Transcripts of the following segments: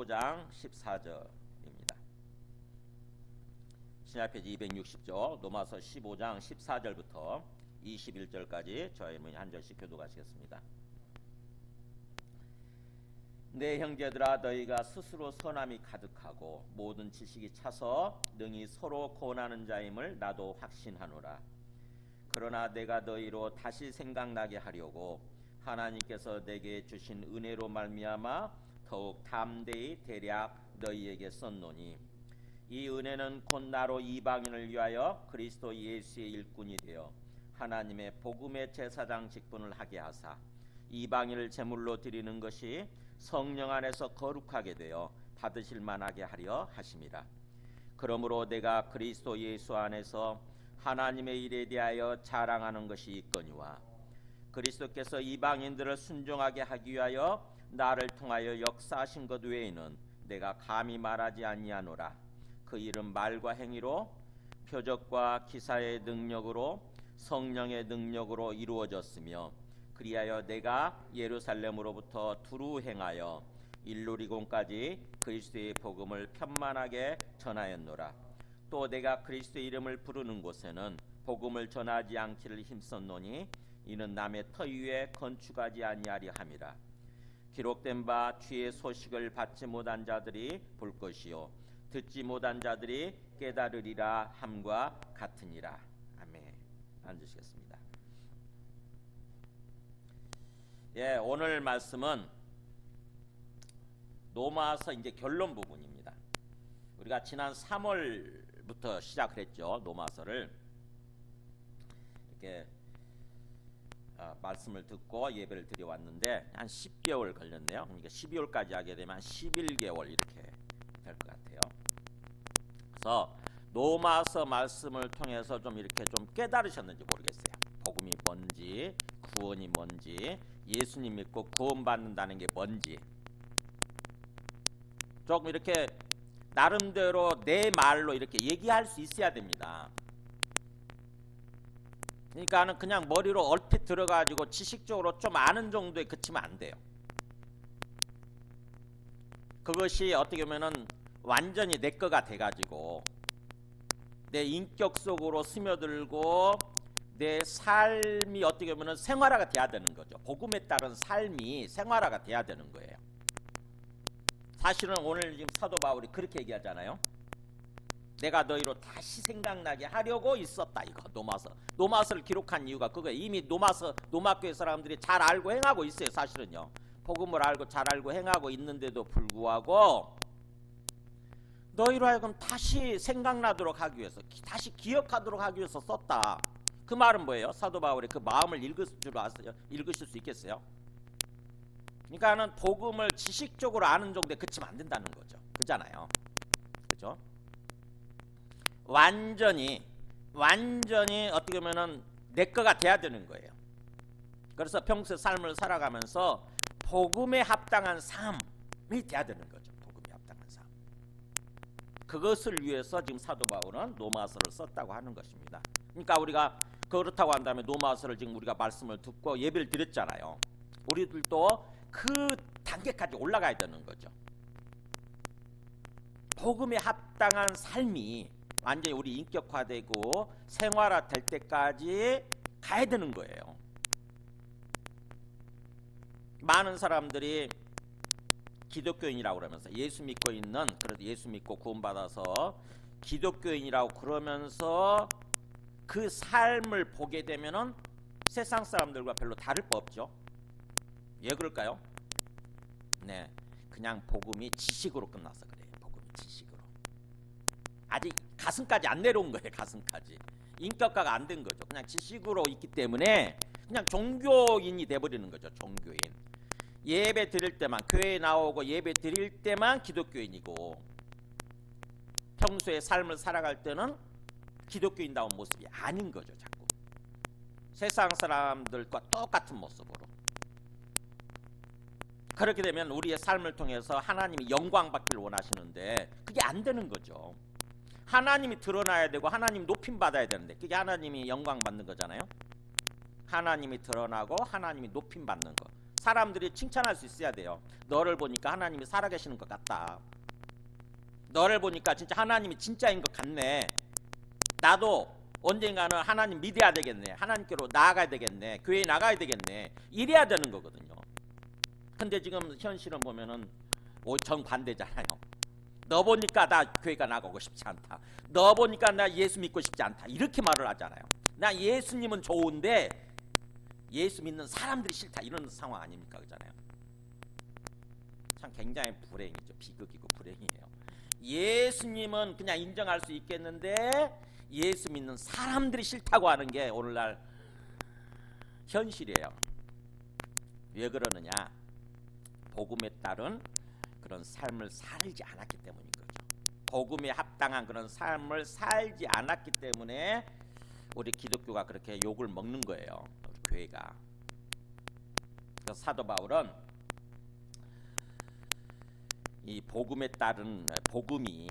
15장 14절입니다. 신약페이지 260쪽 로마서 15장 14절부터 21절까지 저희는 한 절씩 교독하시겠습니다. 내 형제들아, 너희가 스스로 선함이 가득하고 모든 지식이 차서 능히 서로 권하는 자임을 나도 확신하노라. 그러나 내가 너희로 다시 생각나게 하려고 하나님께서 내게 주신 은혜로 말미암아 더욱 담대히 대략 너희에게 썼노니, 이 은혜는 곧 나로 이방인을 위하여 그리스도 예수의 일꾼이 되어 하나님의 복음의 제사장 직분을 하게 하사 이방인을 제물로 드리는 것이 성령 안에서 거룩하게 되어 받으실 만하게 하려 하심이라. 그러므로 내가 그리스도 예수 안에서 하나님의 일에 대하여 자랑하는 것이 있거니와, 그리스도께서 이방인들을 순종하게 하기 위하여 나를 통하여 역사하신 것 외에는 내가 감히 말하지 아니하노라. 그 일은 말과 행위로, 표적과 기사의 능력으로, 성령의 능력으로 이루어졌으며, 그리하여 내가 예루살렘으로부터 두루 행하여 일루리곤까지 그리스도의 복음을 편만하게 전하였노라. 또 내가 그리스도의 이름을 부르는 곳에는 복음을 전하지 않기를 힘썼노니, 이는 남의 터 위에 건축하지 아니하려 함이라. 기록된 바 주의 소식을 받지 못한 자들이 볼 것이요 듣지 못한 자들이 깨달으리라 함과 같으니라. 아멘. 앉으시겠습니다. 오늘 말씀은 로마서 이제 결론 부분입니다. 우리가 지난 3월부터 시작을 했죠. 로마서를 이렇게 말씀을 듣고 예배를 드려왔는데 한 10개월 걸렸네요. 그러니까 12월까지 하게 되면 한 11개월 이렇게 될 것 같아요. 그래서 로마서 말씀을 통해서 좀 이렇게 좀 깨달으셨는지 모르겠어요. 복음이 뭔지, 구원이 뭔지, 예수님 믿고 구원받는다는 게 뭔지 조금 이렇게 나름대로 내 말로 이렇게 얘기할 수 있어야 됩니다. 그러니까는 그냥 머리로 얼핏 들어가지고 지식적으로 좀 아는 정도에 그치면 안 돼요. 그것이 어떻게 보면은 완전히 내 거가 돼가지고 내 인격 속으로 스며들고 내 삶이 어떻게 보면 생활화가 돼야 되는 거죠. 복음에 따른 삶이 생활화가 돼야 되는 거예요. 사실은 오늘 지금 사도 바울이 그렇게 얘기하잖아요. 내가 너희로 다시 생각나게 하려고 있었다. 이거 노마서를 기록한 이유가 그거예요. 이미 노마교회 사람들이 잘 알고 행하고 있어요. 사실은요. 복음을 알고 잘 알고 행하고 있는데도 불구하고 너희로 하여금 다시 생각나도록 하기 위해서, 다시 기억하도록 하기 위해서 썼다. 그 말은 뭐예요? 사도 바울의 그 마음을 읽으실 수 있겠어요? 그러니까는 복음을 지식적으로 아는 정도에 그치면 안 된다는 거죠. 그잖아요. 그죠? 완전히 어떻게 보면은 내 거가 돼야 되는 거예요. 그래서 평소의 삶을 살아가면서 복음에 합당한 삶이 돼야 되는 거죠. 복음에 합당한 삶. 그것을 위해서 지금 사도 바울은 로마서를 썼다고 하는 것입니다. 그러니까 우리가 그렇다고 한다면 로마서를 지금 우리가 말씀을 듣고 예배를 드렸잖아요. 우리들도 그 단계까지 올라가야 되는 거죠. 복음에 합당한 삶이 완전히 우리 인격화되고 생활화될 때까지 가야 되는 거예요. 많은 사람들이 기독교인이라고 그러면서 예수 믿고 있는, 그래도 예수 믿고 구원받아서 기독교인이라고 그러면서 그 삶을 보게 되면은 세상 사람들과 별로 다를 바 없죠. 왜 그럴까요? 네, 그냥 복음이 지식으로 끝나서 그래요. 복음이 지식으로. 아직 가슴까지 안 내려온 거예요. 가슴까지. 인격화가 안 된 거죠. 그냥 지식으로 있기 때문에 그냥 종교인이 돼버리는 거죠. 종교인. 예배 드릴 때만, 교회에 나오고 예배 드릴 때만 기독교인이고 평소에 삶을 살아갈 때는 기독교인다운 모습이 아닌 거죠. 자꾸 세상 사람들과 똑같은 모습으로. 그렇게 되면 우리의 삶을 통해서 하나님이 영광 받기를 원하시는데 그게 안 되는 거죠. 하나님이 드러나야 되고 하나님 높임 받아야 되는데 그게 하나님이 영광 받는 거잖아요. 하나님이 드러나고 하나님이 높임 받는 거. 사람들이 칭찬할 수 있어야 돼요. 너를 보니까 하나님이 살아계시는 것 같다. 너를 보니까 진짜 하나님이 진짜인 것 같네. 나도 언젠가는 하나님 믿어야 되겠네. 하나님께로 나아가야 되겠네. 교회에 나가야 되겠네. 이래야 되는 거거든요. 근데 지금 현실은 보면은 정반대잖아요. 너 보니까 나 교회가 나가고 싶지 않다. 너 보니까 나 예수 믿고 싶지 않다. 이렇게 말을 하잖아요. 나 예수님은 좋은데 예수 믿는 사람들이 싫다. 이런 상황 아닙니까? 그잖아요. 참 굉장히 불행이죠. 비극이고 불행이에요. 예수님은 그냥 인정할 수 있겠는데 예수 믿는 사람들이 싫다고 하는 게 오늘날 현실이에요. 왜 그러느냐? 복음에 따른 그런 삶을 살지 않았기 때문인 거죠. 복음에 합당한 그런 삶을 살지 않았기 때문에 우리 기독교가 그렇게 욕을 먹는 거예요. 우리 교회가. 그래서 사도 바울은 이 복음에 따른 복음이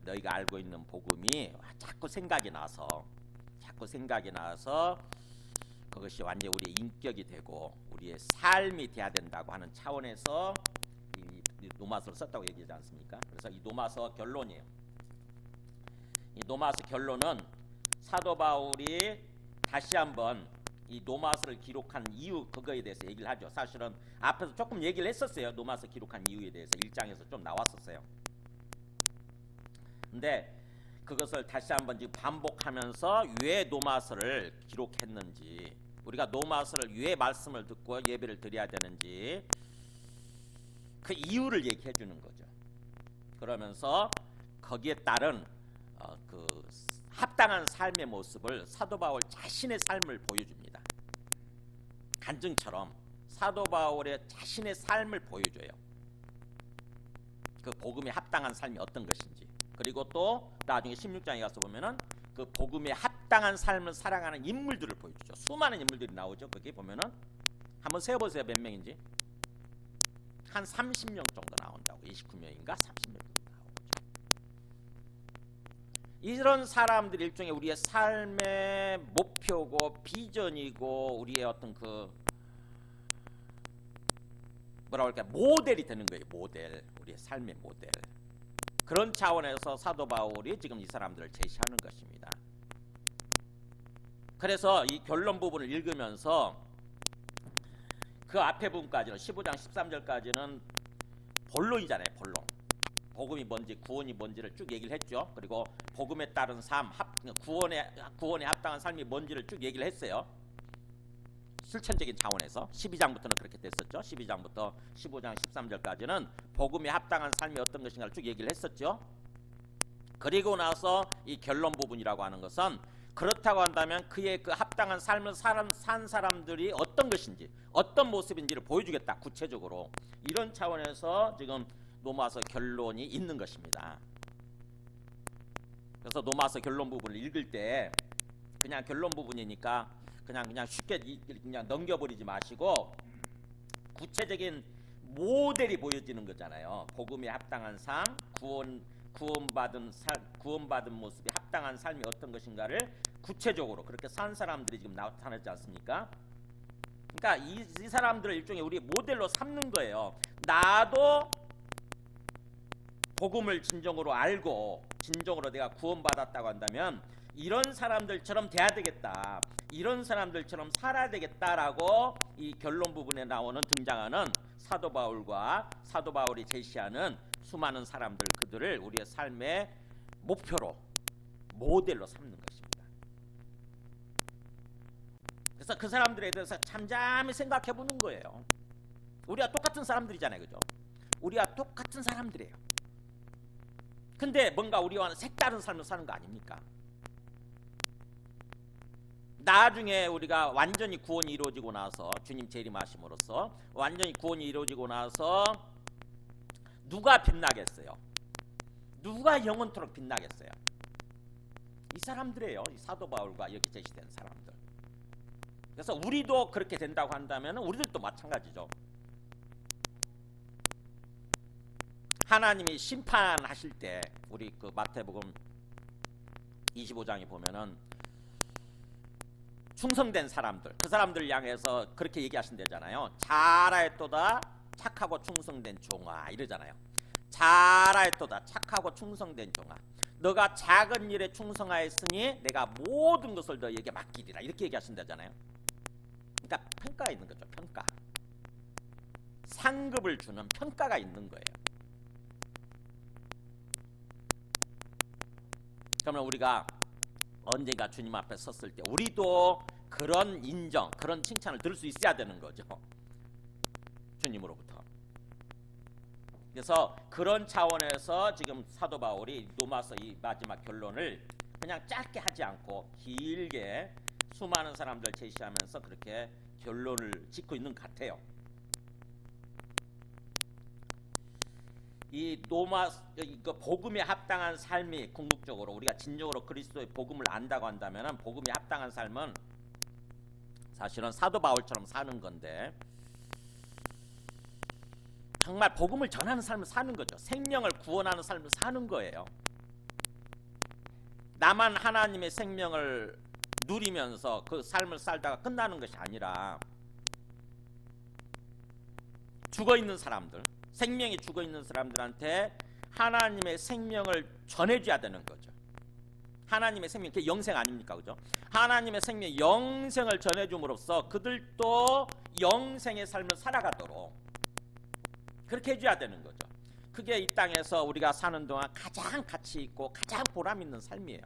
너희가 알고 있는 복음이 자꾸 생각이 나서 그것이 완전히 우리의 인격이 되고 우리의 삶이 돼야 된다고 하는 차원에서 이 노마서를 썼다고 얘기하지 않습니까? 그래서 이 노마서 결론이에요. 이 노마서 결론은 사도 바울이 다시 한번 이 노마서를 기록한 이유 그거에 대해서 얘기를 하죠. 사실은 앞에서 조금 얘기를 했었어요. 노마서 기록한 이유에 대해서 1장에서 좀 나왔었어요. 근데 그것을 다시 한번 지금 반복하면서 왜 노마서를 기록했는지, 우리가 노마서를 왜 말씀을 듣고 예배를 드려야 되는지 그 이유를 얘기해 주는 거죠. 그러면서 거기에 따른 그 합당한 삶의 모습을 사도 바울 자신의 삶을 보여줍니다. 간증처럼 사도 바울의 자신의 삶을 보여줘요. 그 복음에 합당한 삶이 어떤 것인지. 그리고 또 나중에 16장에 가서 보면은 그 복음에 합당한 삶을 살아가는 인물들을 보여주죠. 수많은 인물들이 나오죠. 거기 보면은 한번 세어보세요. 몇 명인지. 한 30명 정도 나온다고. 29명인가 30명 정도 나오죠. 이런 사람들이 일종의 우리의 삶의 목표고 비전이고 우리의 어떤 그 뭐라고 할까요? 모델이 되는 거예요. 모델. 우리의 삶의 모델. 그런 차원에서 사도 바울이 지금 이 사람들을 제시하는 것입니다. 그래서 이 결론 부분을 읽으면서 그 앞에 부분까지는 15장 13절까지는 본론이잖아요. 본론. 복음이 뭔지 구원이 뭔지를 쭉 얘기를 했죠. 그리고 복음에 따른 삶, 구원에 합당한 삶이 뭔지를 쭉 얘기를 했어요. 실천적인 차원에서 12장부터는 그렇게 됐었죠. 12장부터 15장 13절까지는 복음에 합당한 삶이 어떤 것인가를 쭉 얘기를 했었죠. 그리고 나서 이 결론 부분이라고 하는 것은 그렇다고 한다면 그의 그 합당한 삶을 산 사람들이 어떤 것인지 어떤 모습인지를 보여주겠다. 구체적으로 이런 차원에서 지금 노마서 결론이 있는 것입니다. 그래서 노마서 결론 부분을 읽을 때 그냥 결론 부분이니까 그냥 쉽게 그냥 넘겨버리지 마시고 구체적인 모델이 보여지는 거잖아요. 복음에 합당한 삶, 구원받은 모습이 합당한 삶이 어떤 것인가를 구체적으로 그렇게 산 사람들이 지금 나타나지 않습니까? 그러니까 이 사람들을 일종의 우리 모델로 삼는 거예요. 나도 복음을 진정으로 알고 진정으로 내가 구원받았다고 한다면 이런 사람들처럼 돼야 되겠다. 이런 사람들처럼 살아야 되겠다라고 이 결론 부분에 등장하는 사도 바울과 사도 바울이 제시하는 수많은 사람들 그들을 우리의 삶의 목표로 모델로 삼는 것입니다. 그래서 그 사람들에 대해서 잠잠히 생각해 보는 거예요. 우리와 똑같은 사람들이잖아요. 그죠? 우리와 똑같은 사람들이에요. 근데 뭔가 우리와는 색다른 삶을 사는 거 아닙니까? 나중에 우리가 완전히 구원이 이루어지고 나서 주님 재림하심으로써 완전히 구원이 이루어지고 나서 누가 빛나겠어요? 누가 영원토록 빛나겠어요? 이 사람들이에요. 이 사도 바울과 여기 제시된 사람들. 그래서 우리도 그렇게 된다고 한다면 우리들도 마찬가지죠. 하나님이 심판하실 때 우리 그 마태복음 25장에 보면은 충성된 사람들, 그 사람들을 향해서 그렇게 얘기하신대잖아요. 잘하였도다 착하고 충성된 종아 이러잖아요. 잘하였도다 착하고 충성된 종아, 너가 작은 일에 충성하였으니 내가 모든 것을 너에게 맡기리라 이렇게 얘기하신다잖아요. 그러니까 평가가 있는 거죠. 평가, 상급을 주는 평가가 있는 거예요. 그러면 우리가 언젠가 주님 앞에 섰을 때 우리도 그런 인정, 그런 칭찬을 들을 수 있어야 되는 거죠. 주님으로부터. 그래서 그런 차원에서 지금 사도 바울이 로마서 이 마지막 결론을 그냥 짧게 하지 않고 길게 수많은 사람들 제시하면서 그렇게 결론을 짓고 있는 것 같아요. 이 복음에 합당한 삶이 궁극적으로 우리가 진정으로 그리스도의 복음을 안다고 한다면 복음에 합당한 삶은 사실은 사도 바울처럼 사는 건데 정말 복음을 전하는 삶을 사는 거죠. 생명을 구원하는 삶을 사는 거예요. 나만 하나님의 생명을 누리면서 그 삶을 살다가 끝나는 것이 아니라 죽어있는 사람들, 생명이 죽어있는 사람들한테 하나님의 생명을 전해줘야 되는 거죠. 하나님의 생명, 그게 영생 아닙니까? 그죠? 하나님의 생명, 영생을 전해줌으로써 그들도 영생의 삶을 살아가도록 그렇게 해줘야 되는 거죠. 그게 이 땅에서 우리가 사는 동안 가장 가치 있고 가장 보람 있는 삶이에요.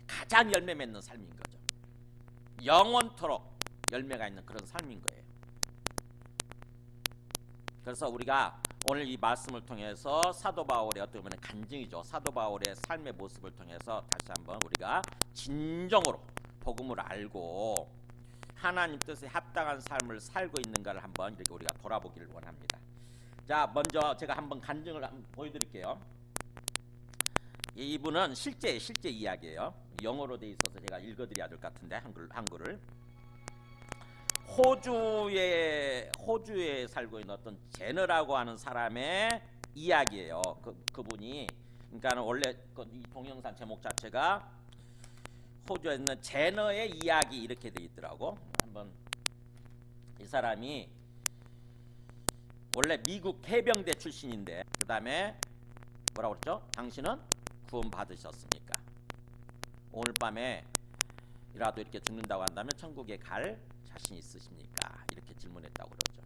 가장 열매 맺는 삶인 거죠. 영원토록 열매가 있는 그런 삶인 거예요. 그래서 우리가 오늘 이 말씀을 통해서 사도 바울의 어떻게 보면 간증이죠. 사도 바울의 삶의 모습을 통해서 다시 한번 우리가 진정으로 복음을 알고 하나님 뜻에 합당한 삶을 살고 있는가를 한번 이렇게 우리가 돌아보기를 원합니다. 자, 먼저 제가 한번 간증을 한번 보여드릴게요. 이분은 실제 이야기예요. 영어로 돼 있어서 제가 읽어드려야 될 것 같은데 한글을. 호주에 살고 있는 어떤 제너라고 하는 사람의 이야기예요. 그분이 그러니까 원래 이 동영상 제목 자체가 호주에 있는 제너의 이야기 이렇게 돼 있더라고. 한번 이 사람이 원래 미국 해병대 출신인데 그 다음에 뭐라고 그랬죠? 당신은 구원 받으셨습니까? 오늘 밤에 이라도 이렇게 죽는다고 한다면 천국에 갈 자신 있으십니까? 이렇게 질문했다고 그러죠.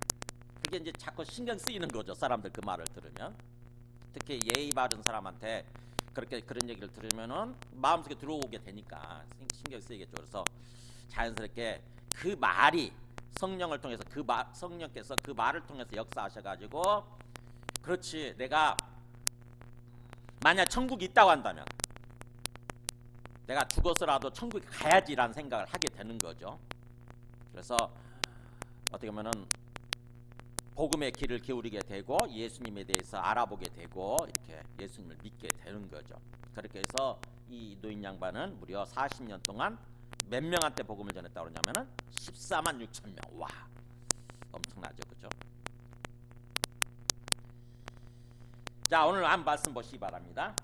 그게 이제 자꾸 신경 쓰이는 거죠. 사람들 그 말을 들으면. 특히 예의 바른 사람한테 그렇게 그런 얘기를 들으면은 마음속에 들어오게 되니까 신경 쓰이겠죠. 그래서 자연스럽게 그 말이 성령을 통해서 성령께서 그 말을 통해서 역사하셔가지고 그렇지 내가 만약 천국이 있다고 한다면 내가 죽어서라도 천국에 가야지라는 생각을 하게 되는 거죠. 그래서 어떻게 보면은 복음의 길을 기울이게 되고 예수님에 대해서 알아보게 되고 이렇게 예수님을 믿게 되는 거죠. 그렇게 해서 이 노인 양반은 무려 40년 동안 몇 명한테 복음을 전했다고 그러냐면은 14만 6천 명. 와, 엄청나죠, 그죠? 자, 오늘 한 말씀 보시기 바랍니다.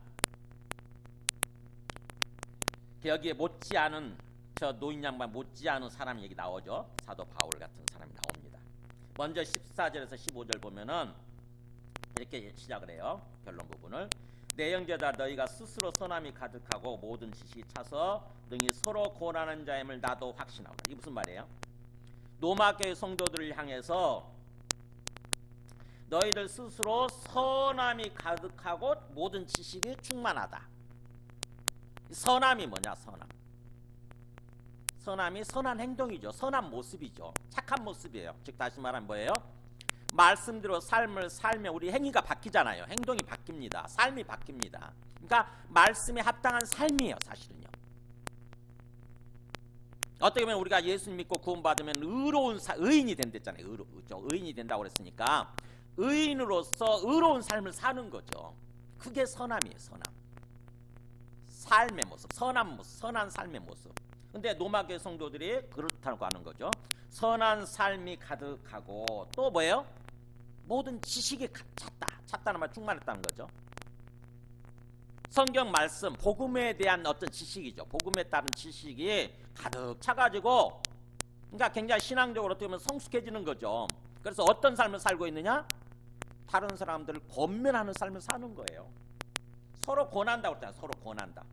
여기에 못지않은 저 노인 양반 못지않은 사람 얘기 나오죠. 사도 바울 같은 사람이 나옵니다. 먼저 14절에서 15절 보면은 이렇게 시작을 해요. 결론 부분을. 내 형제들아 너희가 스스로 선함이 가득하고 모든 지식이 차서 능히 서로 고난하는 자임을 나도 확신하오라. 이게 무슨 말이에요? 로마교회 성도들을 향해서 너희들 스스로 선함이 가득하고 모든 지식이 충만하다. 선함이 뭐냐? 선함이 선한 행동이죠. 선한 모습이죠. 착한 모습이에요. 즉 다시 말하면 뭐예요? 말씀대로 삶을 살면 우리 행위가 바뀌잖아요. 행동이 바뀝니다. 삶이 바뀝니다. 그러니까 말씀에 합당한 삶이에요. 사실은요. 어떻게 보면 우리가 예수님 믿고 구원받으면 의인이 된댔잖아요. 의인이 된다고 그랬으니까 의인으로서 의로운 삶을 사는 거죠. 그게 선함이에요. 삶의 모습, 선한 모습, 선한 삶의 모습. 근데 로마교회 성도들이 그렇다고 하는 거죠. 선한 삶이 가득하고 또 뭐예요? 모든 지식이 찼다는 말 충만했다는 거죠. 성경 말씀, 복음에 대한 어떤 지식이죠. 복음에 따른 지식이 가득 차가지고, 그러니까 굉장히 신앙적으로 어떻게 보면 성숙해지는 거죠. 그래서 어떤 삶을 살고 있느냐? 다른 사람들을 권면하는 삶을 사는 거예요. 서로 권한다고 했잖아요. 서로 권한다.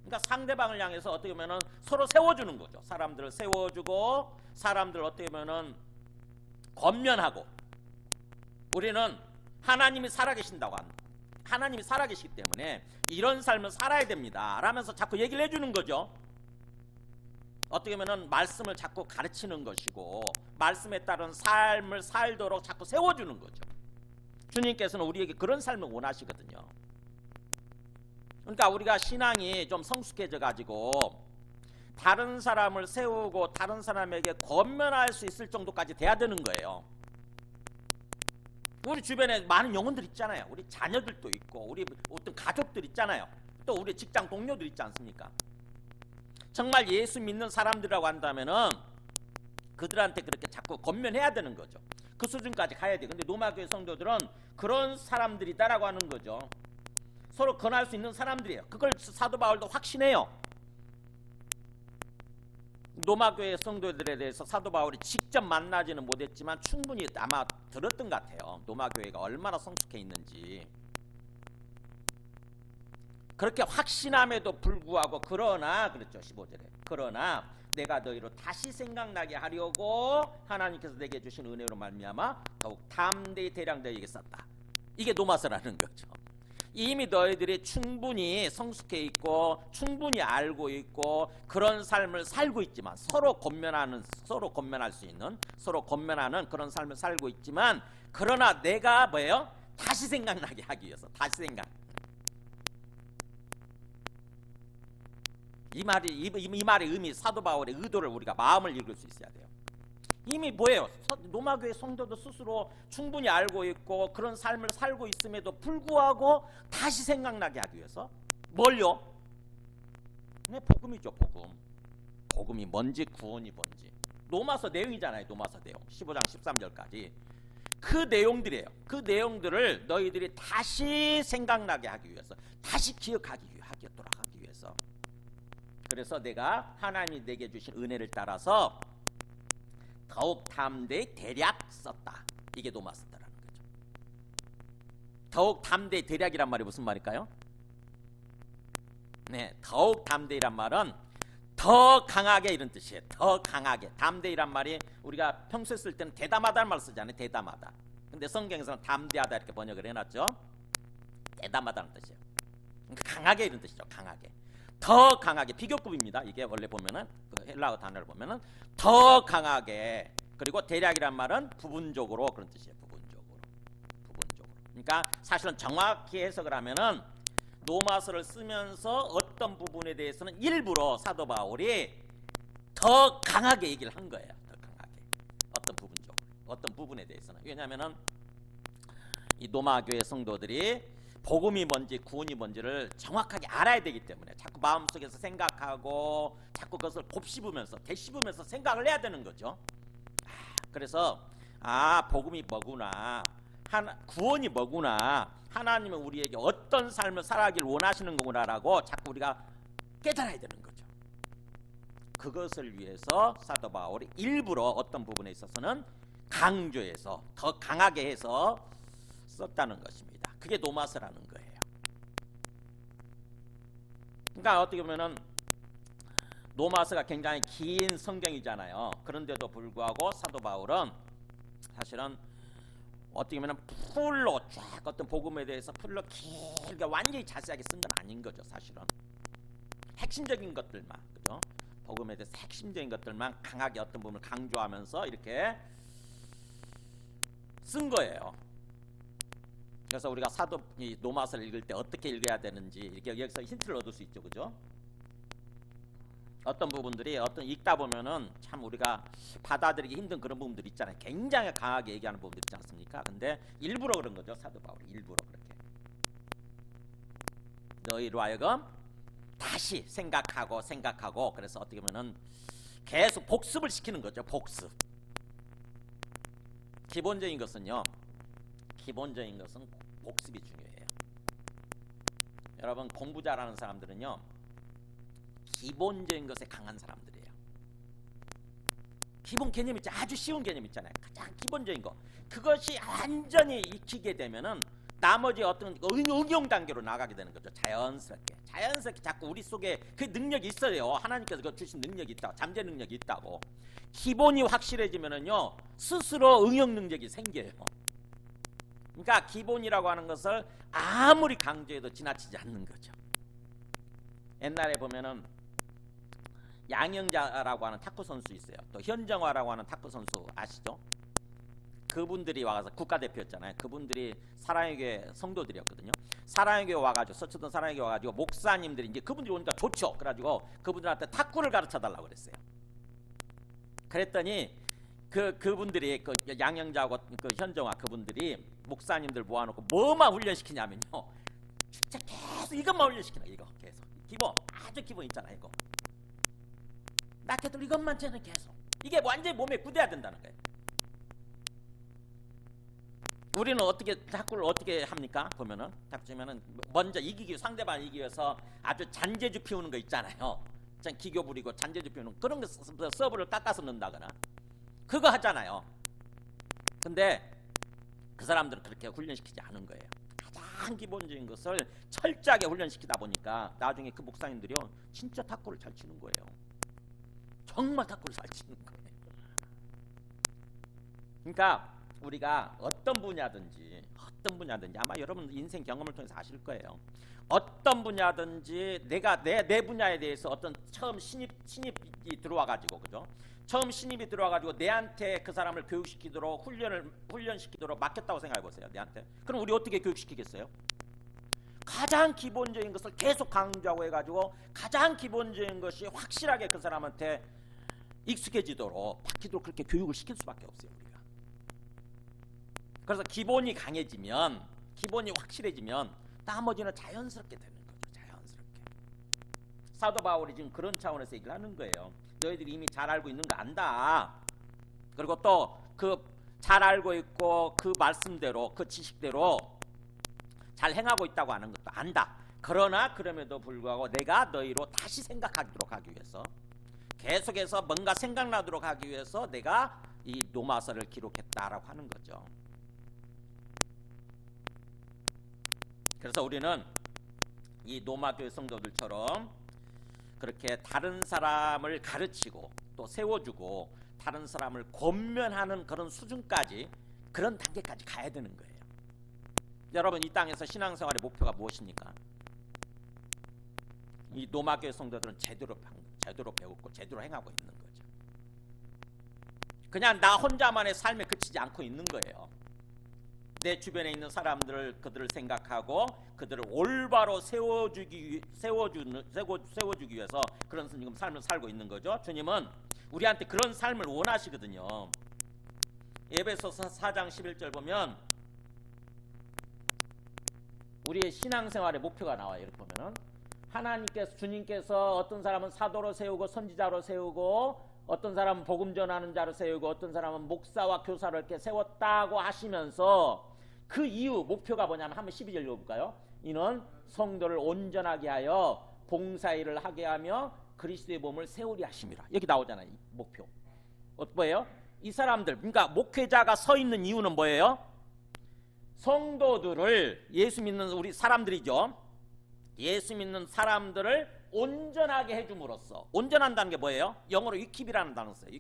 그러니까 상대방을 향해서 어떻게 보면은 서로 세워주는 거죠. 사람들을 세워주고, 사람들을 어떻게 보면은 권면하고. 우리는 하나님이 살아계신다고 합니다. 하나님이 살아계시기 때문에 이런 삶을 살아야 됩니다 라면서 자꾸 얘기를 해주는 거죠. 어떻게 보면 말씀을 자꾸 가르치는 것이고, 말씀에 따른 삶을 살도록 자꾸 세워주는 거죠. 주님께서는 우리에게 그런 삶을 원하시거든요. 그러니까 우리가 신앙이 좀 성숙해져 가지고 다른 사람을 세우고 다른 사람에게 권면할 수 있을 정도까지 돼야 되는 거예요. 우리 주변에 많은 영혼들 있잖아요. 우리 자녀들도 있고, 우리 어떤 가족들 있잖아요. 또 우리 직장 동료들 있지 않습니까? 정말 예수 믿는 사람들이라고 한다면은 그들한테 그렇게 자꾸 권면해야 되는 거죠. 그 수준까지 가야 돼. 근데 로마교회 성도들은 그런 사람들이다라고 하는 거죠. 서로 권할 수 있는 사람들이에요. 그걸 사도 바울도 확신해요. 로마교회 성도들에 대해서 사도 바울이 직접 만나지는 못했지만 충분히 아마 들었던 것 같아요. 로마교회가 얼마나 성숙해 있는지. 그렇게 확신함에도 불구하고 그러나, 그랬죠 15절에, 그러나 내가 너희로 다시 생각나게 하려고 하나님께서 내게 주신 은혜로 말미암아 더욱 담대히 대량 너희에게 썼다. 이게 노마서라는 거죠. 이미 너희들이 충분히 성숙해 있고 충분히 알고 있고 그런 삶을 살고 있지만, 서로 권면할 수 있는, 서로 권면하는 그런 삶을 살고 있지만, 그러나 내가 뭐예요? 다시 생각나게 하기 위해서, 다시 생각. 이 말의 의미, 사도 바울의 의도를 우리가 마음을 읽을 수 있어야 돼요. 이미 뭐예요? 로마교회 성도도 스스로 충분히 알고 있고 그런 삶을 살고 있음에도 불구하고 다시 생각나게 하기 위해서 뭘요? 네, 복음이죠. 복음이 뭔지, 구원이 뭔지. 로마서 내용이잖아요. 로마서 내용 15장 13절까지 그 내용들이에요. 그 내용들을 너희들이 다시 생각나게 하기 위해서, 다시 기억하기 위해서. 그래서 내가 하나님이 내게 주신 은혜를 따라서 더욱 담대히 대략 썼다. 이게 노마서다라는 거죠. 더욱 담대히, 대략이란 말이 무슨 말일까요? 네, 더욱 담대히란 말은 더 강하게 이런 뜻이에요. 더 강하게. 담대히란 말이 우리가 평소에 쓸 때는 대담하다는 말을 쓰잖아요. 대담하다. 근데 성경에서는 담대하다 이렇게 번역을 해놨죠. 대담하다는 뜻이에요. 강하게 이런 뜻이죠. 강하게. 더 강하게. 비교급입니다. 이게 원래 보면은 그 헬라어 단어를 보면은 더 강하게. 그리고 대략이란 말은 부분적으로, 그런 뜻이에요. 부분적으로. 그러니까 사실은 정확히 해석을 하면은 노마서를 쓰면서 어떤 부분에 대해서는 일부러 사도 바울이 더 강하게 얘기를 한 거예요. 더 강하게. 어떤 부분적으로, 어떤 부분에 대해서는. 왜냐하면은 이 로마교회 성도들이 복음이 뭔지 구원이 뭔지를 정확하게 알아야 되기 때문에 자꾸 마음속에서 생각하고 자꾸 그것을 곱씹으면서 되씹으면서 생각을 해야 되는 거죠. 그래서 복음이 뭐구나, 구원이 뭐구나, 하나님은 우리에게 어떤 삶을 살아가길 원하시는 거구나라고 자꾸 우리가 깨달아야 되는 거죠. 그것을 위해서 사도 바울이 일부러 어떤 부분에 있어서는 강조해서 더 강하게 해서 썼다는 것입니다. 그게 노마서라는 거예요. 그러니까 어떻게 보면은 노마서가 굉장히 긴 성경이잖아요. 그런데도 불구하고 사도 바울은 사실은 어떻게 보면 풀로 쫙 어떤 복음에 대해서 풀로 길게 완전히 자세하게 쓴 건 아닌 거죠. 사실은 핵심적인 것들만, 그죠? 복음에 대해서 핵심적인 것들만 강하게 어떤 부분을 강조하면서 이렇게 쓴 거예요. 그래서 우리가 이 노마서를 읽을 때 어떻게 읽어야 되는지 이렇게 여기서 힌트를 얻을 수 있죠, 그죠? 어떤 부분들이 읽다 보면은 참 우리가 받아들이기 힘든 그런 부분들이 있잖아요. 굉장히 강하게 얘기하는 부분들 있지 않습니까? 근데 일부러 그런 거죠, 사도 바울이. 일부러 그렇게 너희로 하여금 다시 생각하고 그래서 어떻게 보면은 계속 복습을 시키는 거죠. 복습. 기본적인 것은 복습이 중요해요. 여러분 공부 잘하는 사람들은요 기본적인 것에 강한 사람들이에요. 기본 개념 있죠. 아주 쉬운 개념 있잖아요. 가장 기본적인 거. 그것이 완전히 익히게 되면은 나머지 어떤 응용 단계로 나가게 되는 거죠. 자연스럽게 자꾸 우리 속에 그 능력이 있어요. 하나님께서 그 주신 능력이 있다. 잠재 능력이 있다고. 기본이 확실해지면은요 스스로 응용 능력이 생겨요. 그러니까 기본이라고 하는 것을 아무리 강조해도 지나치지 않는 거죠. 옛날에 보면은 양영자라고 하는 탁구 선수 있어요. 또 현정화라고 하는 탁구 선수 아시죠? 그분들이 와서 국가대표였잖아요. 그분들이 사랑의 교회 성도들이었거든요. 사랑의 교회 와가지고 서초동 사랑의 교회 와가지고 목사님들이 이제 그분들이 오니까 좋죠. 그래가지고 그분들한테 탁구를 가르쳐 달라고 그랬어요. 그랬더니 그분들이 그 양영자하고 그 현정화 그분들이 목사님들 모아놓고 뭐만 훈련시키냐면요. 진짜 계속 이것만 훈련시키나 이거 계속 기본 아주 기본 있잖아요. 이거 낙해들 이것만 쟤는 계속 이게 완전히 몸에 굳어야 된다는 거예요. 우리는 어떻게 탁구를 어떻게 합니까? 보면은 탁구 치면은 먼저 이기기 상대방 이기기 위해서 아주 잔재주 피우는 거 있잖아요. 기교 부리고 잔재주 피우는 그런 거 서브를 깎아서 넣는다거나 그거 하잖아요. 근데 그 사람들은 그렇게 훈련시키지 않은 거예요. 가장 기본적인 것을 철저하게 훈련시키다 보니까 나중에 그 목사님들이요 진짜 탁구를 잘 치는 거예요. 정말 탁구를 잘 치는 거예요. 그러니까 우리가 어떤 분야든지 아마 여러분 인생 경험을 통해서 아실 거예요. 어떤 분야든지 내가 내 분야에 대해서 어떤 처음 신입이 들어와 가지고 그죠? 처음 신입이 들어와 가지고 내한테 그 사람을 교육시키도록 훈련시키도록 맡겼다고 생각해 보세요. 내한테. 그럼 우리 어떻게 교육시키겠어요? 가장 기본적인 것을 계속 강조하고 해 가지고 가장 기본적인 것이 확실하게 그 사람한테 익숙해지도록 바뀌도록 그렇게 교육을 시킬 수밖에 없어요. 우리가. 그래서 기본이 강해지면 기본이 확실해지면 나머지는 자연스럽게 되는 거죠. 자연스럽게. 사도 바울이 지금 그런 차원에서 얘기를 하는 거예요. 너희들이 이미 잘 알고 있는 거 안다. 그리고 또 그 잘 알고 있고 그 말씀대로 그 지식대로 잘 행하고 있다고 하는 것도 안다. 그러나 그럼에도 불구하고 내가 너희로 다시 생각하도록 하기 위해서 계속해서 뭔가 생각나도록 하기 위해서 내가 이 로마서를 기록했다라고 하는 거죠. 그래서 우리는 이 로마교회 성도들처럼 그렇게 다른 사람을 가르치고 또 세워주고 다른 사람을 권면하는 그런 수준까지 그런 단계까지 가야 되는 거예요. 여러분 이 땅에서 신앙생활의 목표가 무엇입니까? 이 로마교회 성도들은 제대로 배웠고 제대로 행하고 있는 거죠. 그냥 나 혼자만의 삶에 그치지 않고 있는 거예요. 내 주변에 있는 사람들을 그들을 생각하고 그들을 올바로 세워주기 위해서 그런 지금 삶을 살고 있는 거죠. 주님은 우리한테 그런 삶을 원하시거든요. 에베소서 4장 11절 보면 우리의 신앙생활의 목표가 나와요. 이렇게 보면은 주님께서 어떤 사람은 사도로 세우고 선지자로 세우고 어떤 사람은 복음 전하는 자로 세우고 어떤 사람은 목사와 교사로 이렇게 세웠다고 하시면서 그 이유 목표가 뭐냐면 한번 12절 읽어볼까요? 이는 성도를 온전하게 하여 봉사일을 하게 하며 그리스도의 몸을 세우리 하심이라. 여기 나오잖아요. 이 목표. 뭐예요? 이 사람들 그러니까 목회자가 서 있는 이유는 뭐예요? 성도들을 예수 믿는 우리 사람들이죠. 예수 믿는 사람들을 온전하게 해줌으로써 온전한다는 게 뭐예요? 영어로 위킵이라는 단어 써요.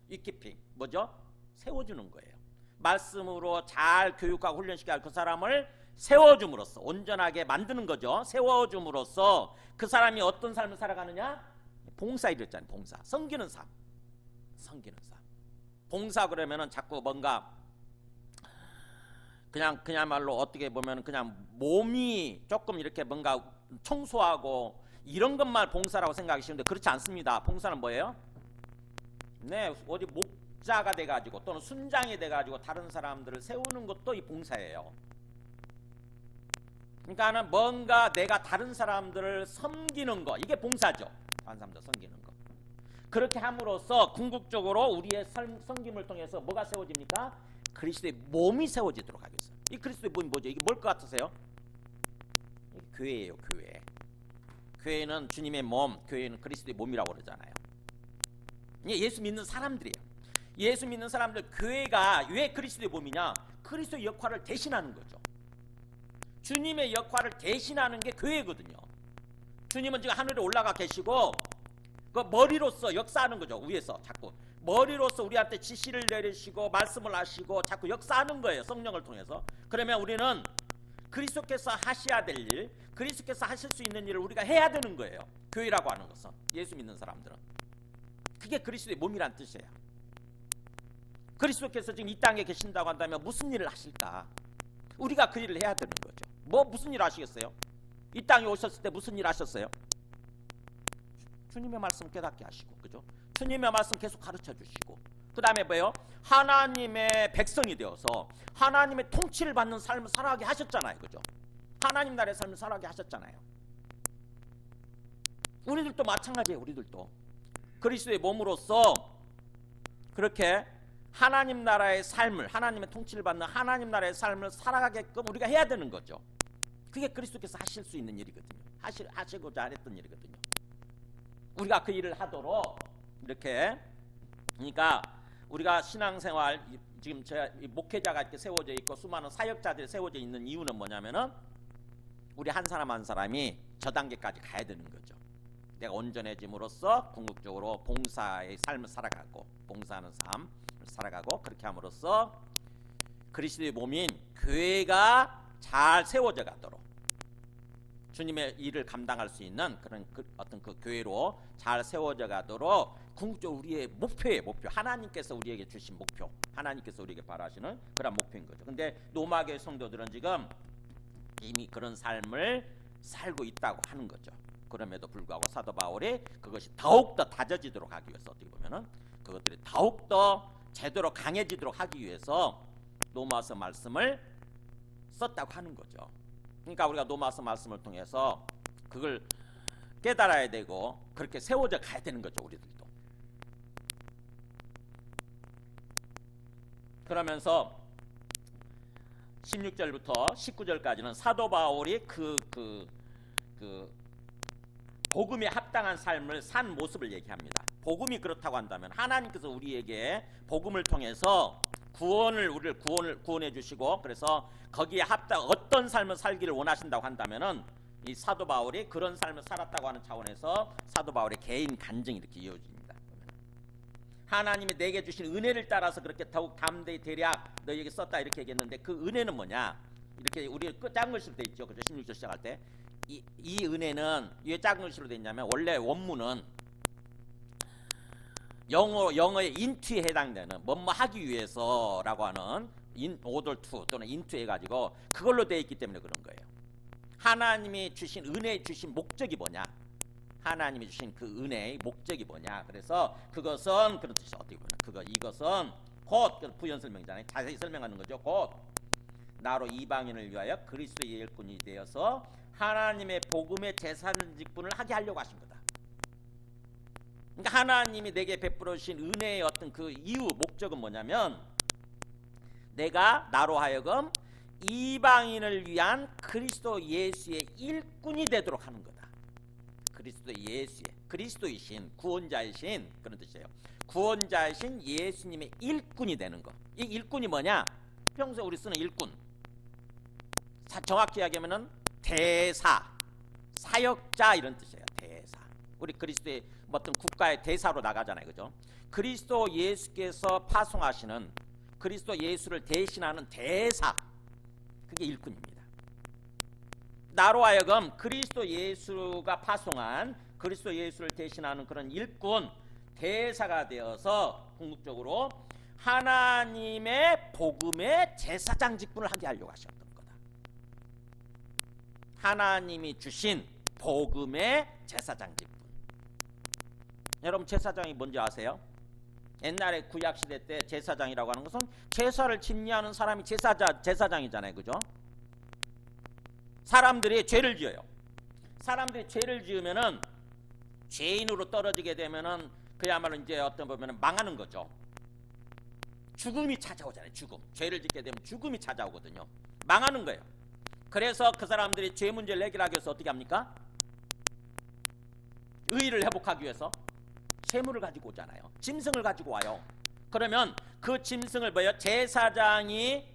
위키핑 뭐죠? 세워주는 거예요. 말씀으로 잘 교육하고 훈련시켜야 할 그 사람을 세워줌으로써 온전하게 만드는 거죠. 세워줌으로써 그 사람이 어떤 삶을 살아가느냐? 봉사일이었잖아요. 봉사. 섬기는 삶. 봉사 그러면은 자꾸 뭔가 그냥말로 어떻게 보면 그냥 몸이 조금 이렇게 뭔가 청소하고 이런 것만 봉사라고 생각하기 쉬운데 그렇지 않습니다. 봉사는 뭐예요? 네, 어디 목자가 돼가지고 또는 순장이 돼가지고 다른 사람들을 세우는 것도 이 봉사예요. 그러니까는 뭔가 내가 다른 사람들을 섬기는 거 이게 봉사죠. 다른 사람들 섬기는 거. 그렇게 함으로써 궁극적으로 우리의 섬김을 통해서 뭐가 세워집니까? 그리스도의 몸이 세워지도록 하겠어요. 이 그리스도의 몸이 뭐죠? 이게 뭘 것 같으세요? 교회예요. 교회. 교회는 주님의 몸, 교회는 그리스도의 몸이라고 그러잖아요. 예수 믿는 사람들이에요. 예수 믿는 사람들, 교회가 왜 그리스도의 몸이냐? 그리스도의 역할을 대신하는 거죠. 주님의 역할을 대신하는 게 교회거든요. 주님은 지금 하늘에 올라가 계시고 그 머리로서 역사하는 거죠. 위에서 자꾸 머리로서 우리한테 지시를 내리시고 말씀을 하시고 자꾸 역사하는 거예요. 성령을 통해서. 그러면 우리는 그리스도께서 하셔야 될 일, 그리스도께서 하실 수 있는 일을 우리가 해야 되는 거예요. 교회라고 하는 것은, 예수 믿는 사람들은. 그게 그리스도의 몸이란 뜻이에요. 그리스도께서 지금 이 땅에 계신다고 한다면 무슨 일을 하실까? 우리가 그 일을 해야 되는 거죠. 무슨 일 하시겠어요? 이 땅에 오셨을 때 무슨 일 하셨어요? 주님의 말씀 깨닫게 하시고, 그죠? 주님의 말씀 계속 가르쳐 주시고, 그 다음에 뭐예요? 하나님의 백성이 되어서 하나님의 통치를 받는 삶을 살아가게 하셨잖아요, 그죠? 하나님 나라의 삶을 살아가게 하셨잖아요. 우리들도 마찬가지예요. 우리들도 그리스도의 몸으로서 그렇게 하나님 나라의 삶을, 하나님의 통치를 받는 하나님 나라의 삶을 살아가게끔 우리가 해야 되는 거죠. 그게 그리스도께서 하실 수 있는 일이거든요. 하시고자 했던 일이거든요. 우리가 그 일을 하도록 이렇게, 그러니까 우리가 신앙생활, 지금 제가 목회자가 이렇게 세워져 있고 수많은 사역자들이 세워져 있는 이유는 뭐냐면은 우리 한 사람 한 사람이 저 단계까지 가야 되는 거죠. 내가 온전해짐으로써 궁극적으로 봉사의 삶을 살아가고, 봉사하는 삶을 살아가고, 그렇게 함으로써 그리스도의 몸인 교회가 잘 세워져 가도록, 주님의 일을 감당할 수 있는 그런 어떤 그 교회로 잘 세워져 가도록 궁극적으로 우리의 목표예요. 목표. 하나님께서 우리에게 주신 목표, 하나님께서 우리에게 바라시는 그런 목표인 거죠. 근데 로마교회 성도들은 지금 이미 그런 삶을 살고 있다고 하는 거죠. 그럼에도 불구하고 사도 바울이 그것이 더욱더 다져지도록 하기 위해서, 어떻게 보면은 그것들이 더욱더 제대로 강해지도록 하기 위해서 로마서 말씀을 썼다고 하는 거죠. 그러니까 우리가 로마서 말씀을 통해서 그걸 깨달아야 되고 그렇게 세워져 가야 되는 거죠. 우리들도. 그러면서 16절부터 19절까지는 사도 바울이 그 복음에 합당한 삶을 산 모습을 얘기합니다. 복음이 그렇다고 한다면 하나님께서 우리에게 복음을 통해서 우리를 구원해 주시고, 그래서 거기에 어떤 삶을 살기를 원하신다고 한다면은 이 사도 바울이 그런 삶을 살았다고 하는 차원에서 사도 바울의 개인 간증이 이렇게 이어집니다. 하나님이 내게 주신 은혜를 따라서 그렇게 더욱 담대히 대략 너희에게 썼다 이렇게 얘기했는데, 그 은혜는 뭐냐? 이렇게 우리 작은 글씨로 돼 있죠. 그죠? 16절 시작할 때 이 은혜는 왜 작은 글씨로 돼 있냐면, 원래 원문은 영어의 into에 해당되는 뭐뭐 하기 위해서라고 하는 order to 또는 into 해가지고 그걸로 되어 있기 때문에 그런 거예요. 하나님이 주신 은혜에 주신 목적이 뭐냐? 하나님이 주신 그 은혜의 목적이 뭐냐? 그래서 그것은 그런 뜻이 어떻게 보면 이것은 곧 부연 설명이잖아요. 자세히 설명하는 거죠. 곧 나로 이방인을 위하여 그리스도의 일꾼이 되어서 하나님의 복음의 제사장직분을 하게 하려고 하신 거다. 그러니까 하나님이 내게 베풀어 주신 은혜의 어떤 그 이유, 목적은 뭐냐면 내가 나로 하여금 이방인을 위한 그리스도 예수의 일꾼이 되도록 하는 거다. 그리스도 예수의, 그리스도이신 구원자이신 그런 뜻이에요. 구원자이신 예수님의 일꾼이 되는 거. 이 일꾼이 뭐냐? 평소에 우리 쓰는 일꾼, 정확히 이야기하면은 대사, 사역자 이런 뜻이에요. 대사. 우리 그리스도의 어떤 국가의 대사로 나가잖아요, 그죠? 그리스도 예수께서 파송하시는, 그리스도 예수를 대신하는 대사, 그게 일꾼입니다. 나로 하여금 그리스도 예수가 파송한, 그리스도 예수를 대신하는 그런 일꾼, 대사가 되어서 궁극적으로 하나님의 복음의 제사장 직분을 하게 하려고 하셨던 거다. 하나님이 주신 복음의 제사장 직분. 여러분, 제사장이 뭔지 아세요? 옛날에 구약시대 때 제사장이라고 하는 것은 제사를 집리하는 사람이 제사장이잖아요, 그죠? 사람들이 죄를 지어요. 사람들이 죄를 지으면은, 죄인으로 떨어지게 되면은 그야말로 이제 어떤 보면은 망하는 거죠. 죽음이 찾아오잖아요. 죽음. 죄를 짓게 되면 죽음이 찾아오거든요. 망하는 거예요. 그래서 그 사람들이 죄 문제를 해결하기 위해서 어떻게 합니까? 의의를 회복하기 위해서 쇠물을 가지고 오잖아요. 짐승을 가지고 와요. 그러면 그 짐승을 뭐예요? 제사장이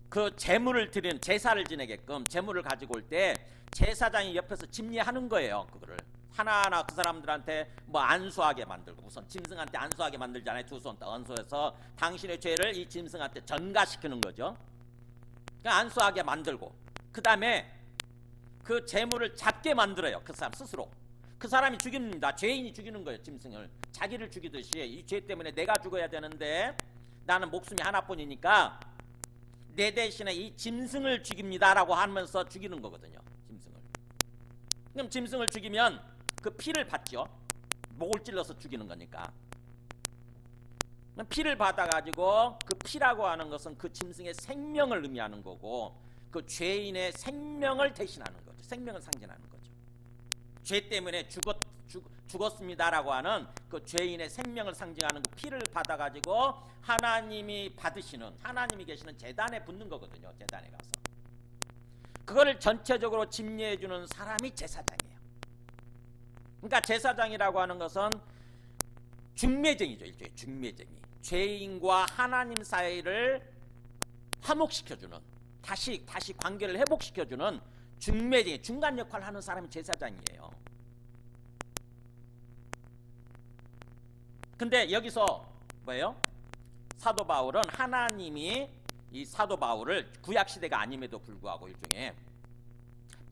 그 제물을 드리는, 제사를 지내게끔 제물을 가지고 올 때 제사장이 옆에서 집례하는 거예요. 그거를 하나하나 그 사람들한테 뭐 안수하게 만들고, 우선 짐승한테 안수하게 만들잖아요. 두 손 안수해서 당신의 죄를 이 짐승한테 전가시키는 거죠. 그러니까 안수하게 만들고, 그 다음에 그 제물을 잡게 만들어요. 그 사람 스스로. 그 사람이 죽입니다. 죄인이 죽이는 거예요. 짐승을 자기를 죽이듯이, 이 죄 때문에 내가 죽어야 되는데 나는 목숨이 하나뿐이니까 내 대신에 이 짐승을 죽입니다라고 하면서 죽이는 거거든요. 짐승을. 그럼 짐승을 죽이면 그 피를 받죠. 목을 찔러서 죽이는 거니까. 피를 받아가지고, 그 피라고 하는 것은 그 짐승의 생명을 의미하는 거고, 그 죄인의 생명을 대신하는 거죠. 생명을 상징하는 거죠. 죄 때문에 죽었습니다라고 하는 그 죄인의 생명을 상징하는 그 피를 받아가지고 하나님이 받으시는, 하나님이 계시는 제단에 붓는 거거든요. 제단에 가서 그거를 전체적으로 집례해주는 사람이 제사장이에요. 그러니까 제사장이라고 하는 것은 중매쟁이죠. 일종의 중매쟁이. 죄인과 하나님 사이를 화목시켜주는, 다시 관계를 회복시켜주는 중매쟁이, 중간 역할을 하는 사람이 제사장이에요. 근데 여기서 뭐예요? 사도 바울은 하나님이 이 사도 바울을 구약 시대가 아님에도 불구하고 일종의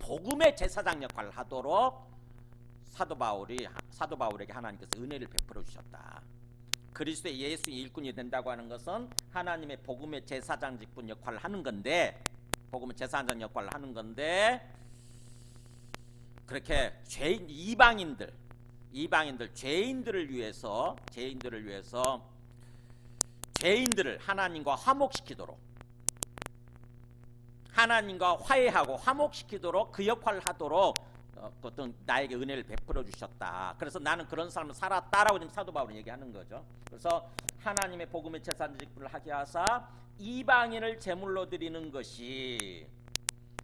복음의 제사장 역할을 하도록 사도 바울에게 하나님께서 은혜를 베풀어 주셨다. 그리스도의 예수의 일꾼이 된다고 하는 것은 하나님의 복음의 제사장 직분 역할을 하는 건데, 복음의 제사장 역할을 하는 건데, 그렇게 죄인, 이방인들 죄인들을 위해서 죄인들을 하나님과 화목시키도록, 하나님과 화해하고 화목시키도록 그 역할을 하도록 어떤 나에게 은혜를 베풀어 주셨다. 그래서 나는 그런 삶을 살았다라고 지금 사도 바울은 얘기하는 거죠. 그래서 하나님의 복음의 제사장 직분을 하게 하사 이방인을 제물로 드리는 것이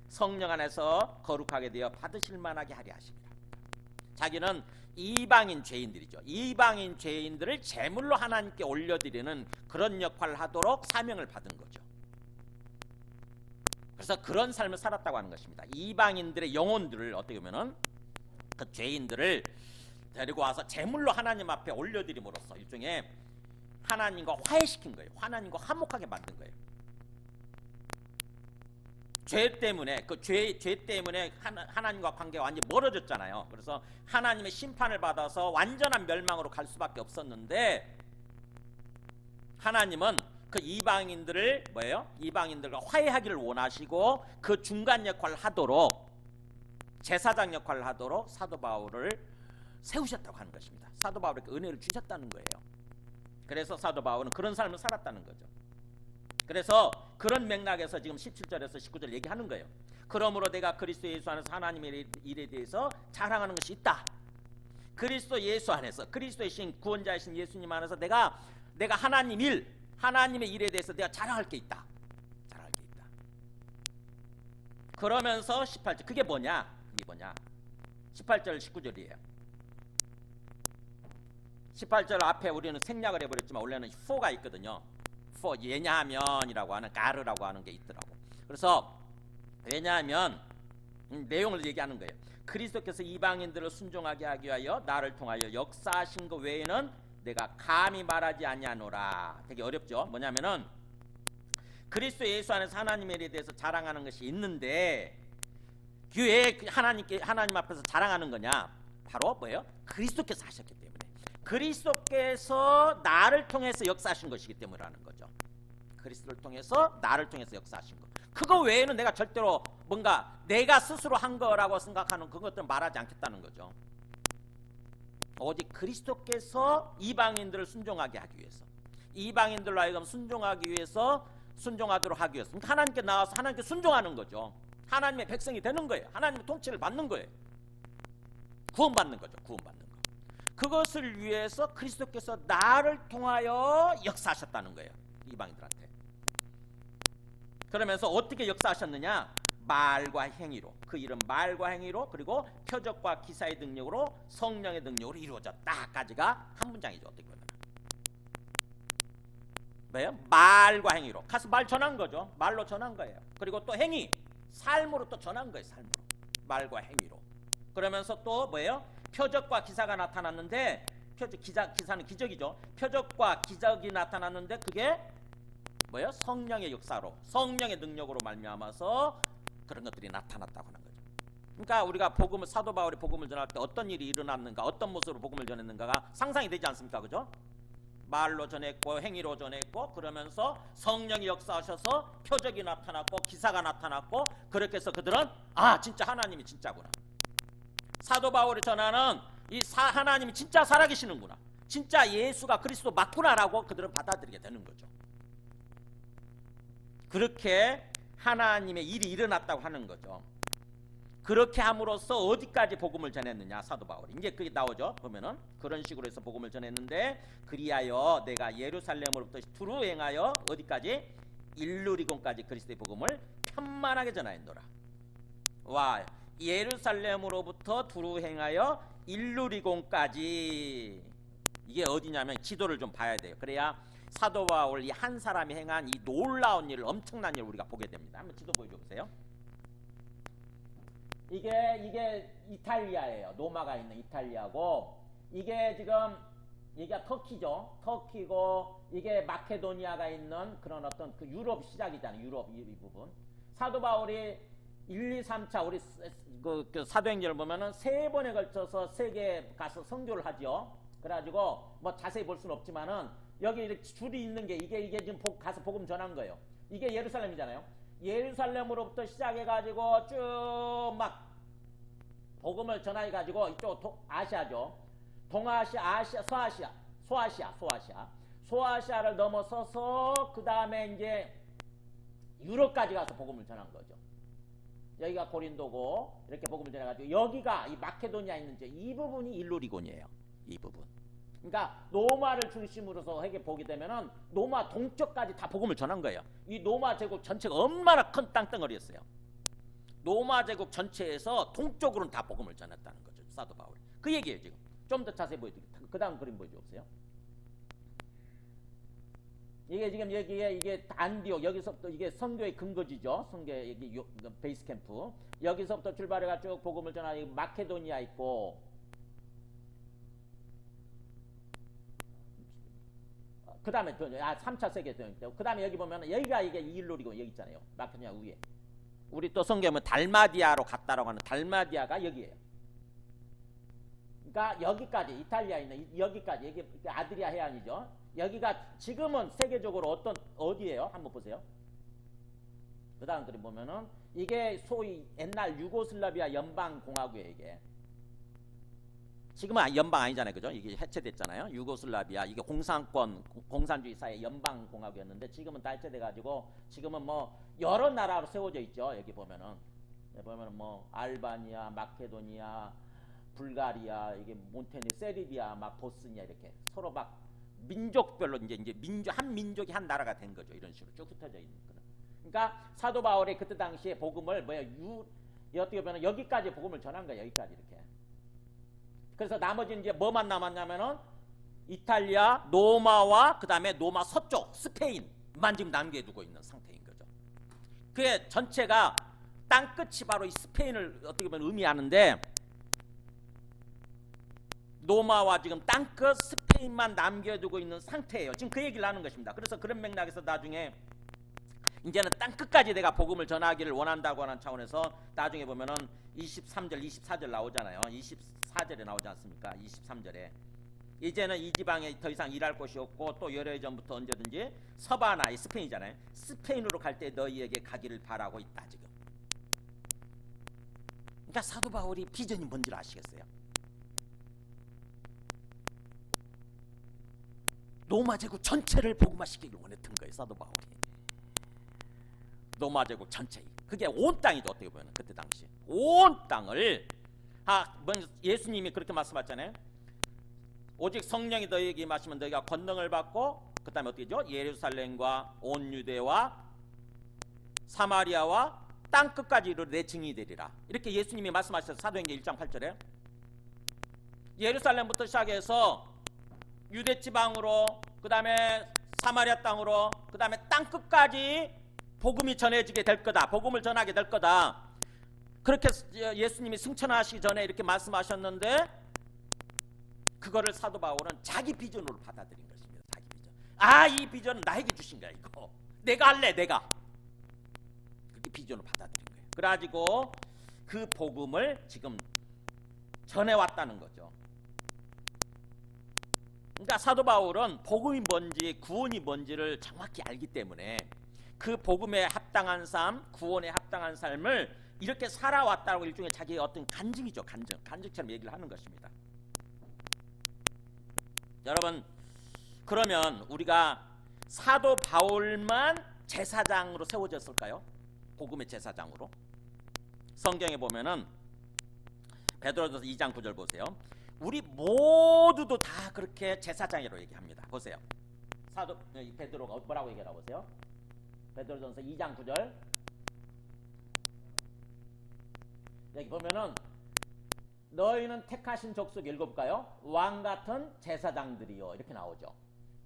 성령 안에서 거룩하게 되어 받으실 만하게 하려 하십니다. 자기는 이방인 죄인들이죠. 이방인 죄인들을 제물로 하나님께 올려드리는 그런 역할을 하도록 사명을 받은 거죠. 그래서 그런 삶을 살았다고 하는 것입니다. 이방인들의 영혼들을, 어떻게 보면은 그 죄인들을 데리고 와서 제물로 하나님 앞에 올려드림으로써 일종의 하나님과 화해시킨 거예요. 하나님과 화목하게 만든 거예요. 죄 때문에 하나님과 관계가 완전히 멀어졌잖아요. 그래서 하나님의 심판을 받아서 완전한 멸망으로 갈 수밖에 없었는데, 하나님은 그 이방인들을 이방인들과 화해하기를 원하시고 그 중간 역할을 하도록, 제사장 역할을 하도록 사도 바울을 세우셨다고 하는 것입니다. 사도 바울에게 은혜를 주셨다는 거예요. 그래서 사도 바울은 그런 삶을 살았다는 거죠. 그래서 그런 맥락에서 지금 17절에서 19절 얘기하는 거예요. 그러므로 내가 그리스도 예수 안에서 하나님의 일에 대해서 자랑하는 것이 있다. 그리스도 예수 안에서, 그리스도의 신 구원자이신 예수님 안에서 내가 하나님의 일에 대해서 내가 자랑할 게 있다. 그러면서 18절, 그게 뭐냐? 18절 19절이에요. 18절 앞에 우리는 생략을 해버렸지만 원래는 for가 있거든요. for, 왜냐하면이라고 하는, 가르라고 하는 게 있더라고. 그래서 왜냐하면 내용을 얘기하는 거예요. 그리스도께서 이방인들을 순종하게 하기 위하여 나를 통하여 역사하신 것 외에는 내가 감히 말하지 아니하노라. 되게 어렵죠. 뭐냐면은 그리스도 예수 안에서 하나님에 대해서 자랑하는 것이 있는데, 왜 하나님 앞에서 자랑하는 거냐? 바로 뭐예요? 그리스도께서 하셨기 때문에, 그리스도께서 나를 통해서 역사하신 것이기 때문에 하는 거죠. 그리스도를 통해서 나를 통해서 역사하신 것, 그거 외에는 내가 절대로 뭔가 내가 스스로 한 거라고 생각하는 그것들은 말하지 않겠다는 거죠. 오직 그리스도께서 이방인들을 순종하게 하기 위해서, 이방인들로 하여금 순종하도록 하기 위해서, 그러니까 하나님께 나와서 하나님께 순종하는 거죠. 하나님의 백성이 되는 거예요. 하나님의 통치를 받는 거예요. 구원받는 거죠. 구원받는 거. 그것을 위해서 그리스도께서 나를 통하여 역사하셨다는 거예요. 이방인들한테. 그러면서 어떻게 역사하셨느냐? 말과 행위로. 그 이름 말과 행위로, 그리고 표적과 기사의 능력으로, 성령의 능력으로 이루어졌다까지가 한 문장이죠. 어떻게 보면 뭐예요? 말과 행위로. 가서 말 전한 거죠. 말로 전한 거예요. 그리고 또 행위, 삶으로 또 전한 거예요. 삶으로, 말과 행위로. 그러면서 또 뭐예요? 표적과 기사가 나타났는데, 기사는 기적이죠. 표적과 기적이 나타났는데 그게 뭐예요? 성령의 역사로, 성령의 능력으로 말미암아서 그런 것들이 나타났다고 하는 거죠. 그러니까 우리가 사도 바울이 복음을 전할 때 어떤 일이 일어났는가, 어떤 모습으로 복음을 전했는가가 상상이 되지 않습니까? 그죠? 말로 전했고 행위로 전했고, 그러면서 성령이 역사하셔서 표적이 나타났고 기사가 나타났고, 그렇게 해서 그들은 진짜 하나님이 진짜구나, 사도 바울이 전하는 하나님이 진짜 살아계시는구나, 진짜 예수가 그리스도 맞구나라고 그들은 받아들이게 되는 거죠. 그렇게 하나님의 일이 일어났다고 하는 거죠. 그렇게 함으로써 어디까지 복음을 전했느냐, 사도 바울이 이제 그게 나오죠. 보면은 그런 식으로 해서 복음을 전했는데, 그리하여 내가 예루살렘으로부터 두루 행하여 어디까지? 일루리곤까지 그리스도의 복음을 편만하게 전하였노라. 와, 예루살렘으로부터 두루 행하여 일루리곤까지, 이게 어디냐면 지도를 좀 봐야 돼요. 그래야 사도 바울 이 한 사람이 행한 이 놀라운 일을, 엄청난 일을 우리가 보게 됩니다. 한번 지도 보여줘 보세요. 이게 이탈리아예요. 로마가 있는 이탈리아고, 이게 지금 이게 터키죠. 터키고, 이게 마케도니아가 있는 그런 어떤 그 유럽 시작이잖아요. 유럽 이 부분. 사도 바울이 1, 2, 3차 우리 그 사도행전을 보면은 3번에 걸쳐서 세계에 가서 선교를 하죠. 그래가지고 뭐 자세히 볼 수는 없지만은 여기 이렇게 줄이 있는 게 이게 지금 가서 복음 전한 거예요. 이게 예루살렘이잖아요. 예루살렘으로부터 시작해가지고 쭉 막 복음을 전해가지고 이쪽 아시아죠. 동아시아, 아시아, 소아시아를 넘어서서 그 다음에 이제 유럽까지 가서 복음을 전한 거죠. 여기가 고린도고, 이렇게 복음을 전해가지고 여기가 이 마케도니아 있는 이 부분이 일루리곤이에요. 이 부분. 그러니까 로마를 중심으로서 해게 보게 되면은 로마 동쪽까지 다 복음을 전한 거예요. 이 로마 제국 전체가 얼마나 큰 땅덩어리였어요. 로마 제국 전체에서 동쪽으로는 다 복음을 전했다는 거죠, 사도 바울이. 그 얘기예요. 지금 좀 더 자세히 보여드릴게요. 그 다음 그림 보여주세요. 이게 지금 여기에 이게 안디옥, 여기서부터 이게 선교의 근거지죠. 선교의 여기 베이스 캠프. 여기서부터 출발해가 쭉 복음을 전하고, 마케도니아 있고, 그 다음에 3차 세계대전 때, 그 다음에 여기 보면 여기가 이게 일루리곤, 여기 있잖아요. 마케도니아 위에. 우리 또 성경은 달마디아로 갔다라고 하는 달마디아가 여기에요. 그러니까 여기까지, 이탈리아에 있는 여기까지, 여기 아드리아 해안이죠. 여기가 지금은 세계적으로 어디예요? 한번 보세요. 그 다음 그림 보면은 이게 소위 옛날 유고슬라비아 연방공화국이에요. 이게 지금은 연방 아니잖아요, 그죠? 이게 해체됐잖아요. 유고슬라비아, 이게 공산주의 사회 연방공화국이었는데 지금은 다 해체돼가지고 지금은 뭐 여러 나라로 세워져 있죠. 여기 보면은 뭐 알바니아, 마케도니아, 불가리아, 이게 몬테네그로, 세르비아, 막 보스니아, 이렇게 서로 막 민족별로 이제 한 민족이 한 나라가 된 거죠. 이런 식으로 쭉 흩어져 있는 거는. 그러니까 사도 바울이 그때 당시에 복음을 어떻게 보면 여기까지 복음을 전한 거예요. 여기까지 이렇게. 그래서 나머지는 이제 뭐만 남았냐면은 이탈리아, 로마와 그 다음에 로마 서쪽 스페인만 지금 남겨두고 있는 상태인 거죠. 그게 전체가 땅끝이 바로 이 스페인을 어떻게 보면 의미하는데, 로마와 지금 땅끝 스페인만 남겨두고 있는 상태예요. 지금 그 얘기를 하는 것입니다. 그래서 그런 맥락에서 나중에 이제는 땅끝까지 내가 복음을 전하기를 원한다고 하는 차원에서 나중에 보면은 23절, 24절 나오잖아요. 24절에 나오지 않습니까? 23절에 이제는 이 지방에 더 이상 일할 곳이 없고, 또 여러 해 전부터 언제든지 서바나, 스페인이잖아요. 스페인으로 갈 때 너희에게 가기를 바라고 있다 지금. 그러니까 사도 바울이 비전이 뭔지를 아시겠어요? 로마 제국 전체를 복음화시키길 원했던 거예요, 사도 바울이. 로마 제국 전체, 그게 온 땅이죠. 어떻게 보면 그때 당시 온 땅을 예수님이 그렇게 말씀하셨잖아요. 오직 성령이 너희에게 임하시면 너희가 권능을 받고, 그 다음에 어떻게 되죠? 예루살렘과 온 유대와 사마리아와 땅끝까지 이르러 내 증인이 되리라. 이렇게 예수님이 말씀하셨어요. 사도행전 1장 8절에. 예루살렘부터 시작해서 유대 지방으로, 그 다음에 사마리아 땅으로, 그 다음에 땅끝까지 복음이 전해지게 될 거다. 복음을 전하게 될 거다. 그렇게 예수님이 승천하시기 전에 이렇게 말씀하셨는데, 그거를 사도 바울은 자기 비전으로 받아들인 것입니다. 자기 비전. 아, 이 비전은 나에게 주신 거야. 이거 내가 할래. 내가 그렇게 비전을 받아들인 거예요. 그래가지고 그 복음을 지금 전해왔다는 거죠. 그러니까 사도 바울은 복음이 뭔지, 구원이 뭔지를 정확히 알기 때문에 그 복음에 합당한 삶, 구원에 합당한 삶을 이렇게 살아왔다고 일종의 자기의 어떤 간증이죠. 간증처럼 얘기를 하는 것입니다. 여러분, 그러면 우리가 사도 바울만 제사장으로 세워졌을까요? 복음의 제사장으로? 성경에 보면은 베드로전서 2장 9절 보세요. 우리 모두도 다 그렇게 제사장이라고 얘기합니다. 보세요. 사도 베드로가 뭐라고 얘기하라고 보세요. 베드로전서 2장 9절. 여기 보면은 너희는 택하신 족속 읽어볼까요? 왕 같은 제사장들이요. 이렇게 나오죠.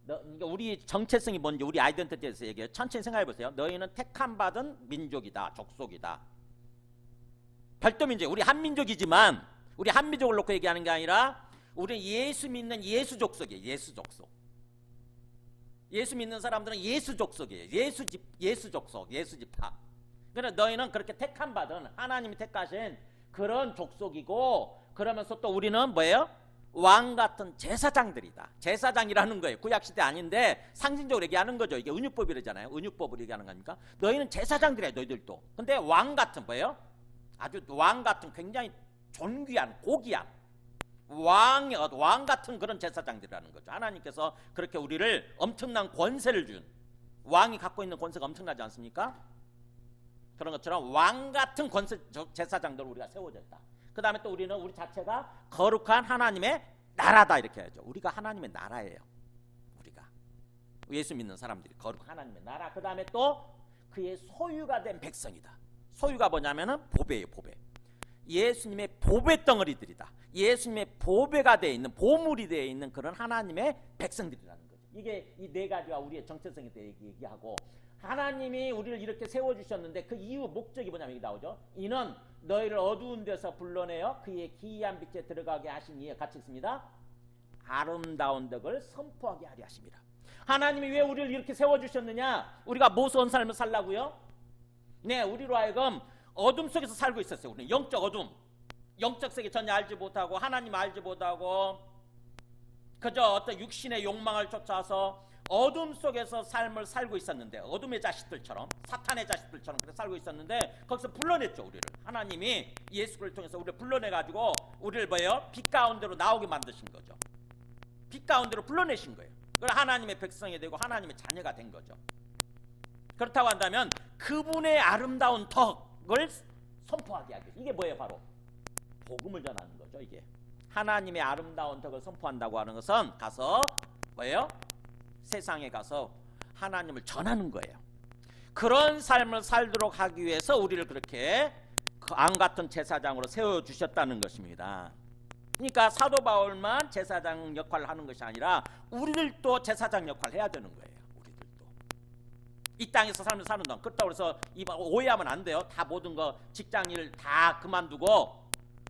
그러니까 우리 정체성이 뭔지, 우리 아이덴티티에서 얘기해요. 천천히 생각해 보세요. 너희는 택함 받은 민족이다. 족속이다. 별도 민족. 우리 한민족이지만 우리 한민족을 놓고 얘기하는 게 아니라 우리는 예수 믿는 예수 족속이에요. 예수 족속. 예수 믿는 사람들은 예수 족속이에요. 예수 족속, 예수 지파. 그러나 너희는 그렇게 택함 받은, 하나님이 택하신 그런 족속이고, 그러면서 또 우리는 뭐예요? 왕 같은 제사장들이다. 제사장이라는 거예요. 구약시대 아닌데 상징적으로 얘기하는 거죠. 이게 은유법이라잖아요. 은유법을 얘기하는 거니까. 너희는 제사장들이야. 너희들도. 근데 왕 같은 뭐예요? 아주 왕 같은, 굉장히 존귀한, 고귀한 왕 같은 그런 제사장들이라는 거죠. 하나님께서 그렇게 우리를 엄청난 권세를 준, 왕이 갖고 있는 권세가 엄청나지 않습니까? 그런 것처럼 왕 같은 권세 제사장들을 우리가 세워졌다. 그 다음에 또 우리는 우리 자체가 거룩한 하나님의 나라다. 이렇게 해야죠. 우리가 하나님의 나라예요. 우리가 예수 믿는 사람들이 거룩한 하나님의 나라. 그 다음에 또 그의 소유가 된 백성이다. 소유가 뭐냐면은 보배예요. 보배. 예수님의 보배 덩어리들이다. 예수님의 보배가 되어 있는, 보물이 되어 있는 그런 하나님의 백성들이라는 거죠. 이게 이 네 가지와 우리의 정체성에 대해 얘기하고, 하나님이 우리를 이렇게 세워주셨는데 그 이유, 목적이 뭐냐면 여기 나오죠. 이는 너희를 어두운 데서 불러내어 그의 기이한 빛에 들어가게 하신 이에 같이 있습니다. 아름다운 덕을 선포하게 하려 하십니다. 하나님이 왜 우리를 이렇게 세워주셨느냐? 우리가 무서운 삶을 살라고요? 네, 우리로 하여금 어둠 속에서 살고 있었어요. 우리는 영적 어둠, 영적 세계 전혀 알지 못하고, 하나님 알지 못하고, 그저 어떤 육신의 욕망을 쫓아서 어둠 속에서 삶을 살고 있었는데, 어둠의 자식들처럼, 사탄의 자식들처럼 그렇게 살고 있었는데, 거기서 불러냈죠. 우리를 하나님이 예수를 통해서 우리를 불러내가지고 우리를 뭐예요? 빛 가운데로 나오게 만드신 거죠. 빛 가운데로 불러내신 거예요. 그래서 하나님의 백성이 되고 하나님의 자녀가 된 거죠. 그렇다고 한다면 그분의 아름다운 덕을 선포하게 하기, 이게 뭐예요? 바로 복음을 전하는 거죠. 이게 하나님의 아름다운 덕을 선포한다고 하는 것은 가서 뭐예요? 세상에 가서 하나님을 전하는 거예요. 그런 삶을 살도록 하기 위해서 우리를 그렇게 왕 같은 제사장으로 세워주셨다는 것입니다. 그러니까 사도 바울만 제사장 역할을 하는 것이 아니라 우리들도 제사장 역할을 해야 되는 거예요. 우리들도 이 땅에서 삶을 사는 동안. 그렇다고 해서 오해하면 안 돼요. 다 모든 거 직장일 다 그만두고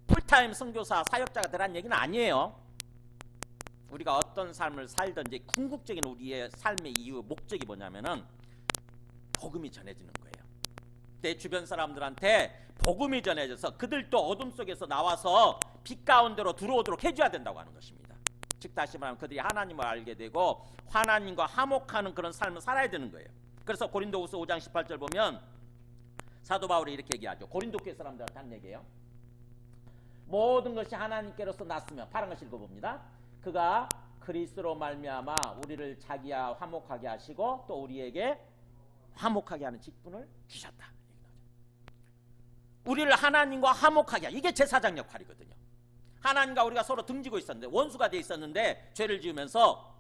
풀타임 선교사 사역자가 되라는 얘기는 아니에요. 우리가 어떤 삶을 살든지 궁극적인 우리의 삶의 이유, 목적이 뭐냐면은 복음이 전해지는 거예요. 내 주변 사람들한테 복음이 전해져서 그들도 어둠 속에서 나와서 빛 가운데로 들어오도록 해줘야 된다고 하는 것입니다. 즉 다시 말하면 그들이 하나님을 알게 되고 하나님과 화목하는 그런 삶을 살아야 되는 거예요. 그래서 고린도후서 5장 18절 보면 사도 바울이 이렇게 얘기하죠. 고린도 교회 사람들한테 한 얘기예요. 모든 것이 하나님께로서 났으며, 파란 것을 읽어봅니다. 그가 그리스도로 말미암아 우리를 자기와 화목하게 하시고 또 우리에게 화목하게 하는 직분을 주셨다. 우리를 하나님과 화목하게 하게, 이게 제사장 역할이거든요. 하나님과 우리가 서로 등지고 있었는데, 원수가 돼 있었는데 죄를 지으면서,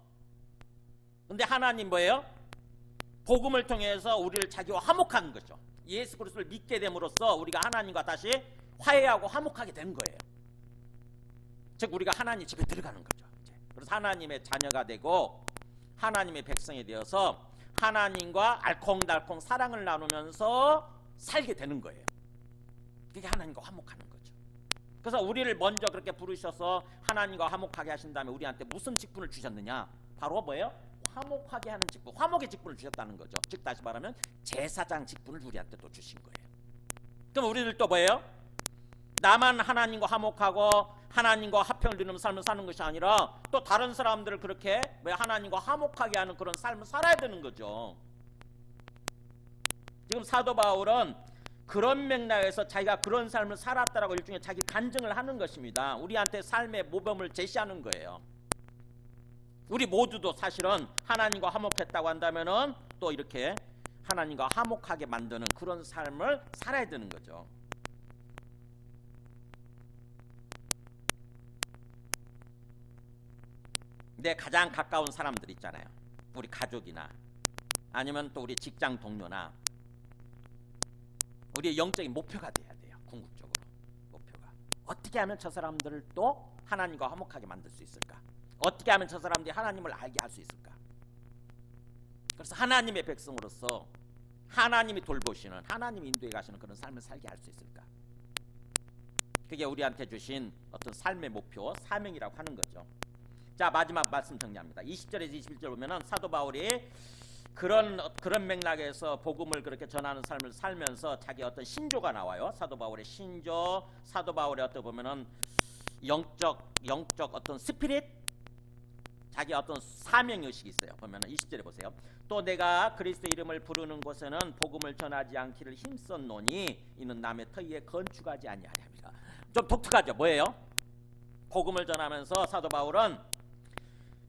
근데 하나님 뭐예요? 복음을 통해서 우리를 자기와 화목하는 거죠. 예수 그리스도를 믿게 됨으로써 우리가 하나님과 다시 화해하고 화목하게 되는 거예요. 즉 우리가 하나님 집에 들어가는 거죠. 이제. 그래서 하나님의 자녀가 되고 하나님의 백성이 되어서 하나님과 알콩달콩 사랑을 나누면서 살게 되는 거예요. 그게 하나님과 화목하는 거죠. 그래서 우리를 먼저 그렇게 부르셔서 하나님과 화목하게 하신 다음에 우리한테 무슨 직분을 주셨느냐? 바로 뭐예요? 화목하게 하는 직분, 화목의 직분을 주셨다는 거죠. 즉 다시 말하면 제사장 직분을 우리한테 또 주신 거예요. 그럼 우리들 또 뭐예요? 나만 하나님과 화목하고 하나님과 화평을 이루는 삶을 사는 것이 아니라 또 다른 사람들을 그렇게 하나님과 화목하게 하는 그런 삶을 살아야 되는 거죠. 지금 사도 바울은 그런 맥락에서 자기가 그런 삶을 살았다라고 일종의 자기 간증을 하는 것입니다. 우리한테 삶의 모범을 제시하는 거예요. 우리 모두도 사실은 하나님과 화목했다고 한다면은 또 이렇게 하나님과 화목하게 만드는 그런 삶을 살아야 되는 거죠. 내 가장 가까운 사람들 있잖아요. 우리 가족이나 아니면 또 우리 직장 동료나 우리의 영적인 목표가 돼야 돼요. 궁극적으로 목표가 어떻게 하면 저 사람들을 또 하나님과 화목하게 만들 수 있을까? 어떻게 하면 저 사람들이 하나님을 알게 할 수 있을까? 그래서 하나님의 백성으로서 하나님이 돌보시는 하나님이 인도해 가시는 그런 삶을 살게 할 수 있을까? 그게 우리한테 주신 어떤 삶의 목표, 사명이라고 하는 거죠. 자, 마지막 말씀 정리합니다. 20절에서 21절 보면은 사도 바울이 그런 맥락에서 복음을 그렇게 전하는 삶을 살면서 자기 어떤 신조가 나와요. 사도 바울의 신조, 사도 바울의 어떤 보면은 영적 어떤 스피릿, 자기 어떤 사명 의식이 있어요. 보면은 20절에 보세요. 또 내가 그리스도 이름을 부르는 곳에는 복음을 전하지 않기를 힘썼노니 이는 남의 터위에 건축하지 아니하리라. 좀 독특하죠. 뭐예요? 복음을 전하면서 사도 바울은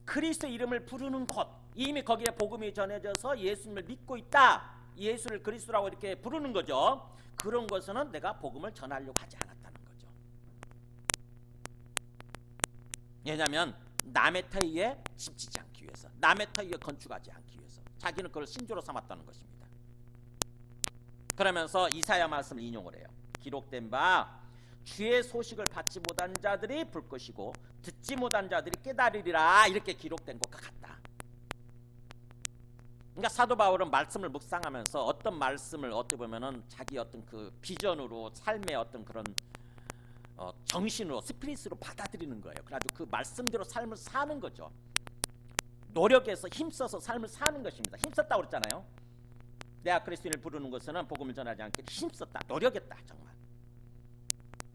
그리스도 이름을 부르는 곳, 이미 거기에 복음이 전해져서 예수님을 믿고 있다, 예수를 그리스도라고 이렇게 부르는 거죠. 그런 것은 내가 복음을 전하려고 하지 않았다는 거죠. 왜냐하면 남의 터위에 집지지 않기 위해서, 남의 터위에 건축하지 않기 위해서 자기는 그걸 신조로 삼았다는 것입니다. 그러면서 이사야 말씀을 인용을 해요. 기록된 바 주의 소식을 받지 못한 자들이 볼 것이고 듣지 못한 자들이 깨달으리라, 이렇게 기록된 것과 같다. 그러니까 사도 바울은 말씀을 묵상하면서 어떤 말씀을 어떻게 보면은 자기 어떤 그 비전으로 삶의 어떤 그런 정신으로 스피릿으로 받아들이는 거예요. 그래가지고 그 말씀대로 삶을 사는 거죠. 노력해서 힘써서 삶을 사는 것입니다. 힘썼다고 그랬잖아요. 내가 그리스도인을 부르는 것은 복음을 전하지 않게 힘썼다, 노력했다. 정말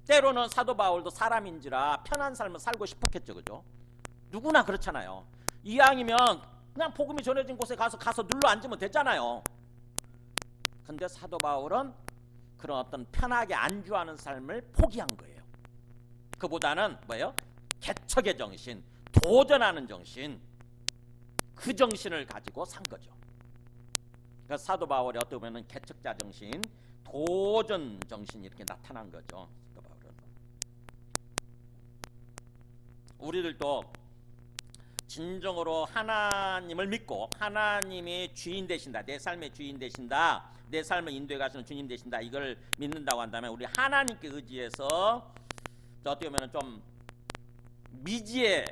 때로는 사도 바울도 사람인지라 편한 삶을 살고 싶었겠죠. 그죠? 누구나 그렇잖아요. 이왕이면 그냥 복음이 전해진 곳에 가서 눌러 앉으면 되잖아요. 근데 사도 바울은 그런 어떤 편하게 안주하는 삶을 포기한 거예요. 그보다는 뭐예요? 개척의 정신, 도전하는 정신, 그 정신을 가지고 산 거죠. 그러니까 사도 바울이 어떻게 보면 개척자 정신, 도전 정신이 이렇게 나타난 거죠. 사도 바울은. 우리들도 진정으로 하나님을 믿고 하나님이 주인 되신다, 내 삶의 주인 되신다, 내 삶을 인도해 가시는 주님 되신다, 이걸 믿는다고 한다면 우리 하나님께 의지해서 어떻게 보면 좀 미지를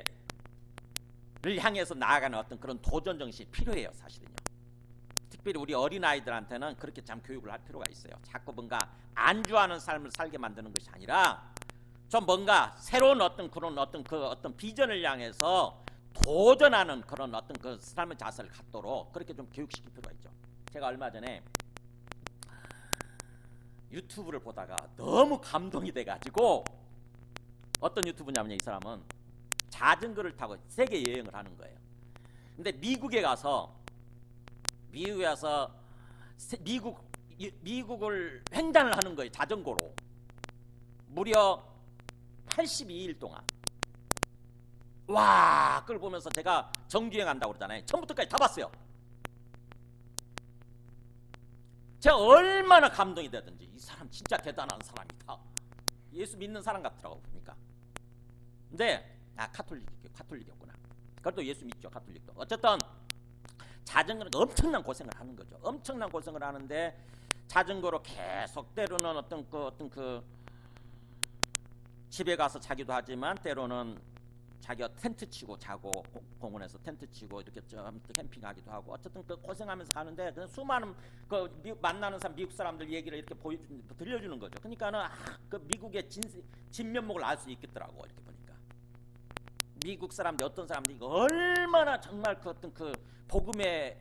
향해서 나아가는 어떤 그런 도전 정신이 필요해요. 사실은요. 특별히 우리 어린아이들한테는 그렇게 참 교육을 할 필요가 있어요. 자꾸 뭔가 안주하는 삶을 살게 만드는 것이 아니라 좀 뭔가 새로운 어떤 그런 어떤 비전을 향해서 도전하는 그런 어떤 그 삶의 자세를 갖도록 그렇게 좀 교육시킬 필요가 있죠. 제가 얼마 전에 유튜브를 보다가 너무 감동이 돼가지고, 어떤 유튜브냐면요, 이 사람은 자전거를 타고 세계 여행을 하는 거예요. 근데 미국에 가서 미국을 횡단을 하는 거예요. 자전거로 무려 82일 동안. 와, 그걸 보면서 제가 정주행 한다고 그러잖아요. 처음부터까지 다 봤어요. 제가 얼마나 감동이 되든지, 이 사람 진짜 대단한 사람이다, 예수 믿는 사람 같더라고 보니까. 근데 카톨릭이었구나. 그래도 예수 믿죠, 카톨릭도. 어쨌든 자전거는 엄청난 고생을 하는 거죠. 엄청난 고생을 하는데 자전거로 계속 때로는 어떤 그 집에 가서 자기도 하지만 때로는 자기가 텐트 치고 자고 공원에서 텐트 치고 이렇게 좀 캠핑하기도 하고 어쨌든 그 고생하면서 가는데 그 수많은 그 만나는 사람 미국 사람들 얘기를 이렇게 들려주는 거죠. 그러니까는 그 미국의 진면목을 알 수 있겠더라고. 이렇게 보니까 미국 사람들 어떤 사람들이 얼마나 정말 그 어떤 그 복음의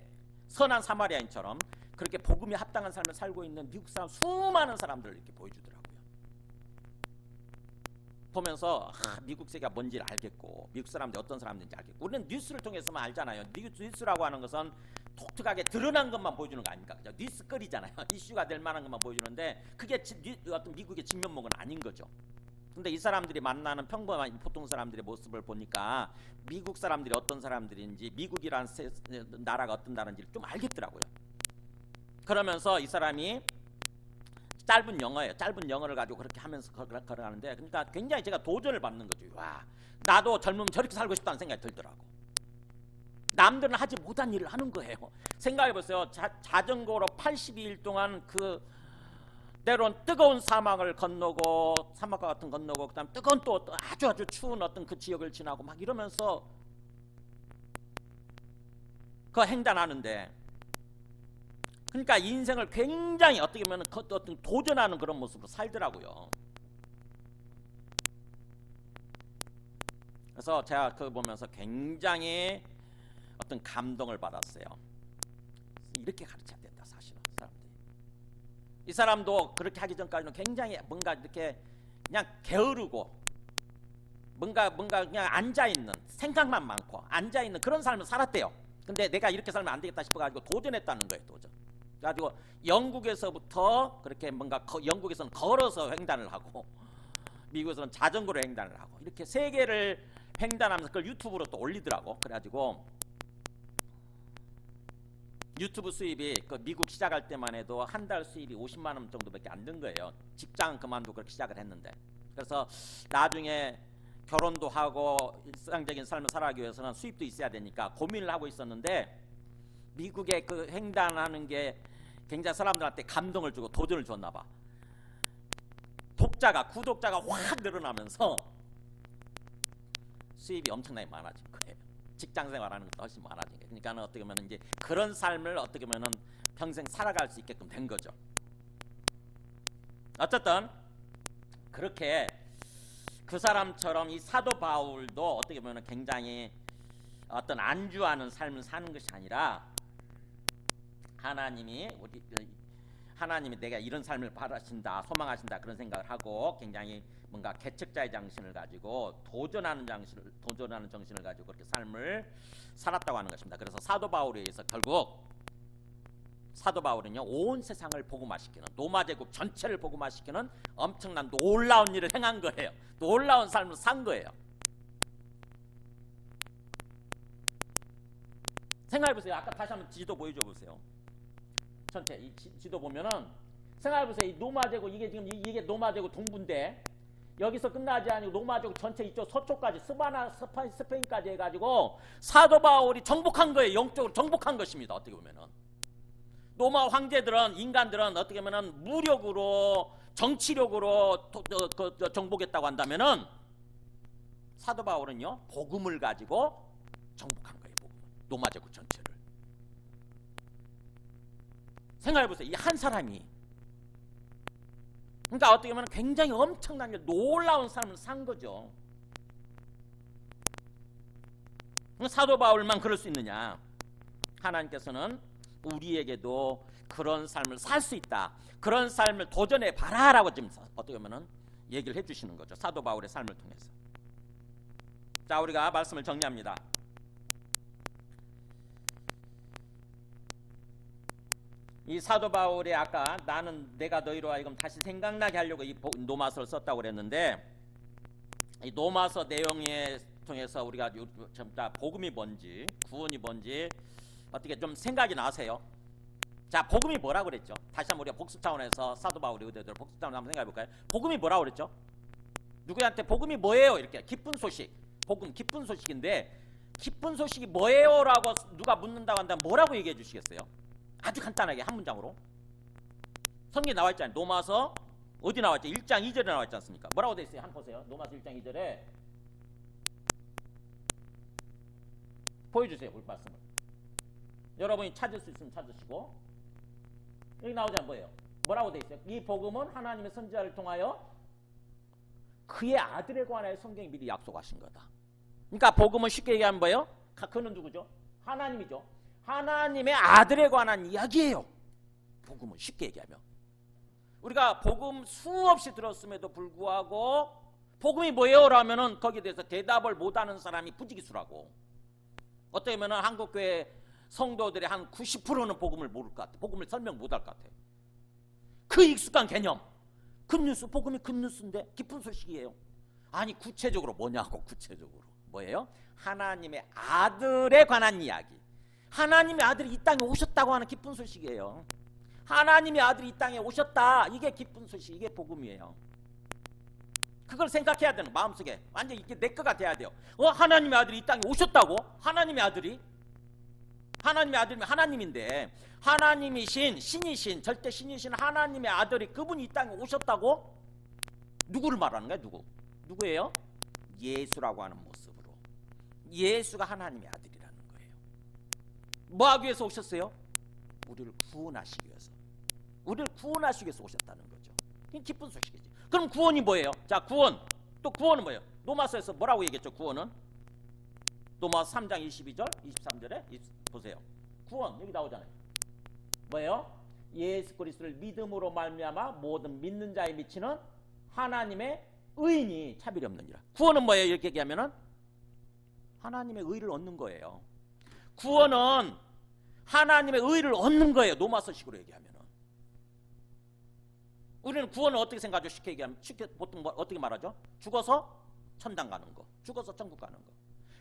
선한 사마리아인처럼 그렇게 복음에 합당한 삶을 살고 있는 미국 사람 수많은 사람들을 이렇게 보여주더라고요. 보면서 미국 세계가 뭔지를 알겠고 미국 사람들이 어떤 사람들인지 알겠고 우리는 뉴스를 통해서만 알잖아요. 뉴스라고 하는 것은 독특하게 드러난 것만 보여주는 거 아닙니까? 그죠? 뉴스거리잖아요. 이슈가 될 만한 것만 보여주는데 그게 어떤 미국의 진면목은 아닌 거죠. 근데 이 사람들이 만나는 평범한 보통 사람들의 모습을 보니까 미국 사람들이 어떤 사람들인지 미국이라는 나라가 어떤 나라인지를 좀 알겠더라고요. 그러면서 이 사람이 짧은 영어예요. 짧은 영어를 가지고 그렇게 하면서 걸어가는데 그러니까 굉장히 제가 도전을 받는 거죠. 와, 나도 젊으면 저렇게 살고 싶다는 생각이 들더라고. 남들은 하지 못한 일을 하는 거예요. 생각해보세요. 자전거로 82일 동안 그 때론 뜨거운 사막을 건너고 사막과 같은 건너고 그다음 뜨거운 또 아주 추운 어떤 그 지역을 지나고 막 이러면서 그 횡단하는데 그러니까 인생을 굉장히 어떻게 보면 어떤 도전하는 그런 모습으로 살더라고요. 그래서 제가 그거 보면서 굉장히 어떤 감동을 받았어요. 이렇게 가르쳐야 된다 사실은 사람들이. 이 사람도 그렇게 하기 전까지는 굉장히 뭔가 이렇게 그냥 게으르고 뭔가 그냥 앉아있는 생각만 많고 앉아있는 그런 삶을 살았대요. 근데 내가 이렇게 살면 안 되겠다 싶어가지고 도전했다는 거예요. 도전. 그래가지고 영국에서부터 그렇게 뭔가 영국에서는 걸어서 횡단을 하고 미국에서는 자전거로 횡단을 하고 이렇게 세 개를 횡단하면서 그걸 유튜브로 또 올리더라고. 그래가지고 유튜브 수입이 그 미국 시작할 때만 해도 한 달 수입이 50만 원 정도밖에 안 된 거예요. 직장 그만두고 그렇게 시작을 했는데 그래서 나중에 결혼도 하고 일상적인 삶을 살아가기 위해서는 수입도 있어야 되니까 고민을 하고 있었는데 미국의 그 횡단하는 게 굉장히 사람들한테 감동을 주고 도전을 줬나 봐. 구독자가 확 늘어나면서 수입이 엄청나게 많아진 거예요. 직장 생활하는 것도 훨씬 많아진 거예요. 그러니까 어떻게 보면 이제 그런 삶을 어떻게 보면 평생 살아갈 수 있게끔 된 거죠. 어쨌든 그렇게 그 사람처럼 이 사도 바울도 어떻게 보면 굉장히 어떤 안주하는 삶을 사는 것이 아니라 하나님이 내가 이런 삶을 바라신다, 소망하신다 그런 생각을 하고 굉장히 뭔가 개척자의 정신을 가지고 도전하는 정신을 가지고 그렇게 삶을 살았다고 하는 것입니다. 그래서 사도 바울에 의해서 결국 사도 바울은요 온 세상을 복음화시키는 로마 제국 전체를 복음화시키는 엄청난 놀라운 일을 행한 거예요. 놀라운 삶을 산 거예요. 생각해보세요. 아까 다시 한번 지도 보여줘 보세요. 전체 이 지도 보면은 생각해보세요. 이 로마 제국 이게 로마 제국 동부인데 여기서 끝나지 않고 로마 제국 전체 이쪽 서쪽까지 스페인까지 해가지고 사도 바울이 정복한 거예요. 영적으로 정복한 것입니다. 어떻게 보면은 로마 황제들은 인간들은 어떻게 보면은 무력으로 정치력으로 정복했다고 한다면은 사도 바울은요 복음을 가지고 정복한 거예요. 로마 제국 전체를. 생각해보세요. 이 한 사람이 그러니까 어떻게 보면 굉장히 엄청난 놀라운 삶을 산 거죠. 사도 바울만 그럴 수 있느냐? 하나님께서는 우리에게도 그런 삶을 살 수 있다. 그런 삶을 도전해 봐라라고 지금 어떻게 보면은 얘기를 해주시는 거죠. 사도 바울의 삶을 통해서. 자, 우리가 말씀을 정리합니다. 이 사도 바울이 아까 나는 내가 너희로 하여금 다시 생각나게 하려고 이 로마서를 썼다고 그랬는데 이 로마서 내용에 통해서 우리가 복음이 뭔지 구원이 뭔지 어떻게 좀 생각이 나세요? 자, 복음이 뭐라고 그랬죠? 다시 한번 우리가 복습 차원에서 사도 바울의 의도대로 복습 차원에서 한번 생각해 볼까요? 복음이 뭐라고 그랬죠? 누구한테 복음이 뭐예요? 이렇게 기쁜 소식, 복음 기쁜 소식인데 기쁜 소식이 뭐예요? 라고 누가 묻는다고 한다면 뭐라고 얘기해 주시겠어요? 아주 간단하게 한 문장으로 성경에 나와 있잖아요. 로마서 어디 나와 있죠? 1장 2절에 나와 있지 않습니까? 뭐라고 돼 있어요? 한번 보세요. 로마서 1장 2절에 보여주세요. 볼 말씀을. 여러분이 찾을 수 있으면 찾으시고. 여기 나오잖아요. 뭐예요? 뭐라고 돼 있어요? 이 복음은 하나님의 선지자를 통하여 그의 아들에 관하여 성경이 미리 약속하신 거다. 그러니까 복음은 쉽게 얘기하면 뭐예요? 그는 누구죠? 하나님이죠. 하나님의 아들에 관한 이야기예요. 복음은 쉽게 얘기하면. 우리가 복음 수없이 들었음에도 불구하고 복음이 뭐예요? 라면은 거기에 대해서 대답을 못하는 사람이 부지기수라고. 어떻게 보면 한국교회 성도들의 한 90%는 복음을 모를 것 같아. 복음을 설명 못할 것 같아. 그 익숙한 개념. 굿뉴스, 복음이 굿뉴스인데 깊은 소식이에요. 아니 구체적으로 뭐냐고. 구체적으로 뭐예요? 하나님의 아들에 관한 이야기. 하나님의 아들이 이 땅에 오셨다고 하는 깊은 소식이에요. 하나님의 아들이 이 땅에 오셨다. 이게 기쁜 소식, 이게 복음이에요. 그걸 생각해야 되는 마음속에 완전히 이게 내 거가 돼야 돼요. 하나님의 아들이 이 땅에 오셨다고? 하나님의 아들이? 하나님의 아들이면 하나님인데 하나님이신 신이신 절대 신이신 하나님의 아들이 그분이 이 땅에 오셨다고? 누구를 말하는 거야? 누구예요? 예수라고 하는 모습으로. 예수가 하나님의 아들이라는 거예요. 뭐 하기 위해서 오셨어요? 우리를 구원하시기 위해서. 우리를 구원하시기 위해서 오셨다는 거죠. 이게 기쁜 소식이지. 그럼 구원이 뭐예요? 자, 구원. 또 구원은 뭐예요? 로마서에서 뭐라고 얘기했죠? 구원은 로마서 3장 22절 23절에 보세요. 구원 여기 나오잖아요. 뭐예요? 예수 그리스도를 믿음으로 말미암아 모든 믿는 자에 미치는 하나님의 의인이 차별이 없느니라. 구원은 뭐예요? 이렇게 얘기하면은 하나님의 의를 얻는 거예요. 구원은 하나님의 의를 얻는 거예요. 로마서식으로 얘기하면은. 우리는 구원을 어떻게 생각하죠? 쉽게 얘기하면 보통 어떻게 말하죠? 죽어서 천당 가는 거, 죽어서 천국 가는 거.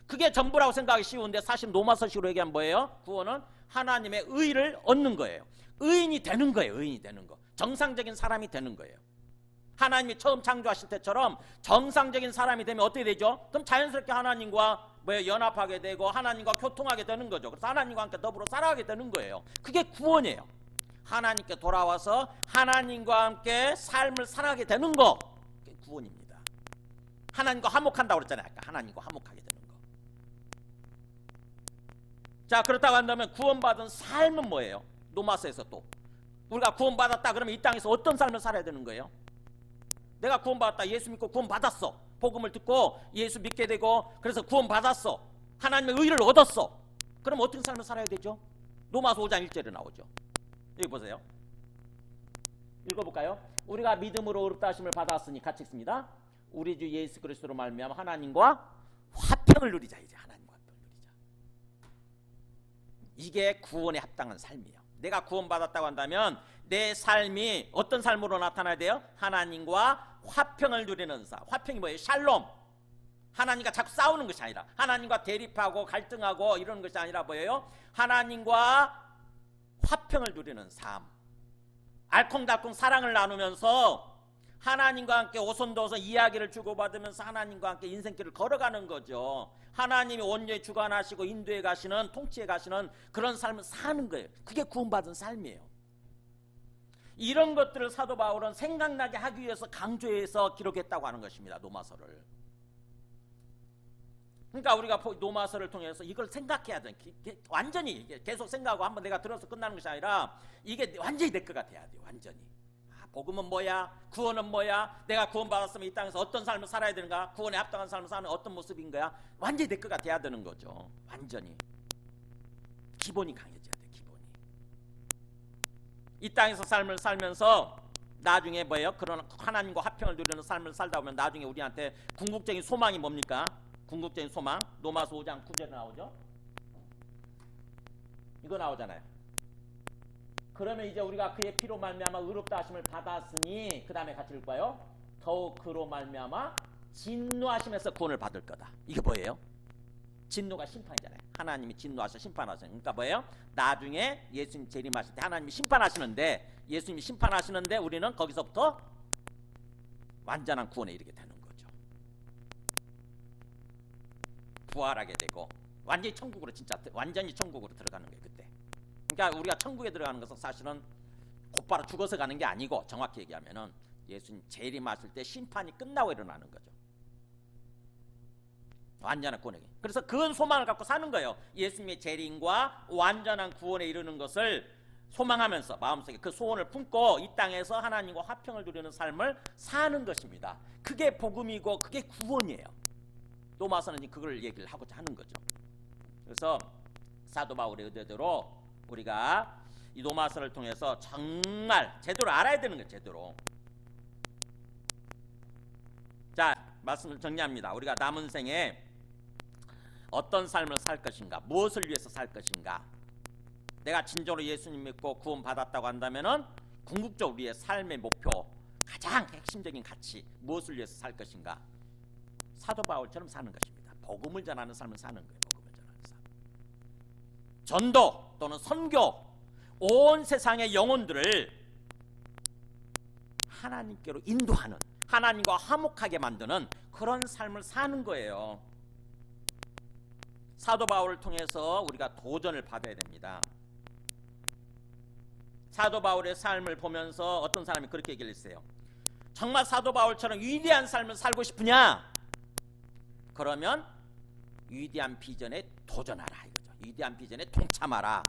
그게 전부라고 생각하기 쉬운데 사실 로마서식으로 얘기하면 뭐예요? 구원은 하나님의 의를 얻는 거예요. 의인이 되는 거예요. 의인이 되는 거. 정상적인 사람이 되는 거예요. 하나님이 처음 창조하실 때처럼 정상적인 사람이 되면 어떻게 되죠? 그럼 자연스럽게 하나님과 연합하게 되고 하나님과 교통하게 되는 거죠. 그래서 하나님과 함께 더불어 살아가게 되는 거예요. 그게 구원이에요. 하나님께 돌아와서 하나님과 함께 삶을 살아가게 되는 거. 그게 구원입니다. 하나님과 화목한다고 그랬잖아요. 아까 하나님과 화목하게 되는 거. 자, 그렇다고 한다면 구원받은 삶은 뭐예요? 로마서에서 또 우리가 구원받았다 그러면 이 땅에서 어떤 삶을 살아야 되는 거예요? 내가 구원받았다. 예수 믿고 구원받았어. 복음을 듣고 예수 믿게 되고 그래서 구원받았어. 하나님의 의를 얻었어. 그럼 어떤 삶을 살아야 되죠? 로마서 5장 1절에 나오죠. 여기 보세요. 읽어볼까요? 우리가 믿음으로 의롭다 하심을 받았으니 같이 읽습니다. 우리 주 예수 그리스도로 말미암아 하나님과 화평을 누리자. 이제 하나님과 화평을 누리자. 이게 구원에 합당한 삶이에요. 내가 구원받았다고 한다면 내 삶이 어떤 삶으로 나타나야 돼요? 하나님과 화평을 누리는 삶. 화평이 뭐예요? 샬롬. 하나님과 자꾸 싸우는 것이 아니라 하나님과 대립하고 갈등하고 이러는 것이 아니라 뭐예요? 하나님과 화평을 누리는 삶. 알콩달콩 사랑을 나누면서 하나님과 함께 오손도손 이야기를 주고받으면서 하나님과 함께 인생길을 걸어가는 거죠. 하나님이 온전히 주관하시고 인도해 가시는 통치해 가시는 그런 삶을 사는 거예요. 그게 구원받은 삶이에요. 이런 것들을 사도 바울은 생각나게 하기 위해서 강조해서 기록했다고 하는 것입니다. 로마서를. 그러니까 우리가 로마서를 통해서 이걸 생각해야 돼. 완전히 계속 생각하고 한번 내가 들어서 끝나는 것이 아니라 이게 완전히 내 거가 돼야 돼요. 완전히. 복음은 뭐야? 구원은 뭐야? 내가 구원받았으면 이 땅에서 어떤 삶을 살아야 되는가? 구원에 합당한 삶을 사는 어떤 모습인 거야? 완전히 내 거가 돼야 되는 거죠. 완전히. 기본이 강해져야 돼. 기본이. 이 땅에서 삶을 살면서 나중에 뭐예요? 그런 하나님과 화평을 누리는 삶을 살다 보면 나중에 우리한테 궁극적인 소망이 뭡니까? 궁극적인 소망. 로마서 5장 9절에 나오죠. 이거 나오잖아요. 그러면 이제 우리가 그의 피로 말미암아 의롭다 하심을 받았으니 그 다음에 같이 읽어요. 더욱 그로 말미암아 진노하심에서 구원을 받을 거다. 이게 뭐예요? 진노가 심판이잖아요. 하나님이 진노하셔 심판하세요. 그러니까 뭐예요? 나중에 예수님 재림하실 때 하나님이 심판하시는데 예수님이 심판하시는데 우리는 거기서부터 완전한 구원에 이르게 되는 거죠. 부활하게 되고 완전히 천국으로 진짜 완전히 천국으로 들어가는 거예요. 그때. 그러니까 우리가 천국에 들어가는 것은 사실은 곧바로 죽어서 가는 게 아니고 정확히 얘기하면은 예수님 재림하실 때 심판이 끝나고 일어나는 거죠. 완전한 구원에. 그래서 그 소망을 갖고 사는 거예요. 예수님의 재림과 완전한 구원에 이르는 것을 소망하면서 마음속에 그 소원을 품고 이 땅에서 하나님과 화평을 누리는 삶을 사는 것입니다. 그게 복음이고 그게 구원이에요. 로마서는 그걸 얘기를 하고자 하는 거죠. 그래서 사도 바울의 의도대로 우리가 이 로마서를 통해서 정말 제대로 알아야 되는 거예요. 제대로. 자, 말씀을 정리합니다. 우리가 남은 생에 어떤 삶을 살 것인가, 무엇을 위해서 살 것인가. 내가 진정으로 예수님 믿고 구원 받았다고 한다면은 궁극적으로 우리의 삶의 목표, 가장 핵심적인 가치, 무엇을 위해서 살 것인가. 사도 바울처럼 사는 것입니다. 복음을 전하는 삶을 사는 거예요. 복음을 전하는 삶. 전도 또는 선교, 온 세상의 영혼들을 하나님께로 인도하는, 하나님과 화목하게 만드는 그런 삶을 사는 거예요. 사도 바울을 통해서 우리가 도전을 받아야 됩니다. 사도 바울의 삶을 보면서 어떤 사람이 그렇게 얘기를 했어요. 정말 사도 바울처럼 위대한 삶을 살고 싶으냐? 그러면 위대한 비전에 도전하라 이거죠. 위대한 비전에 동참하라.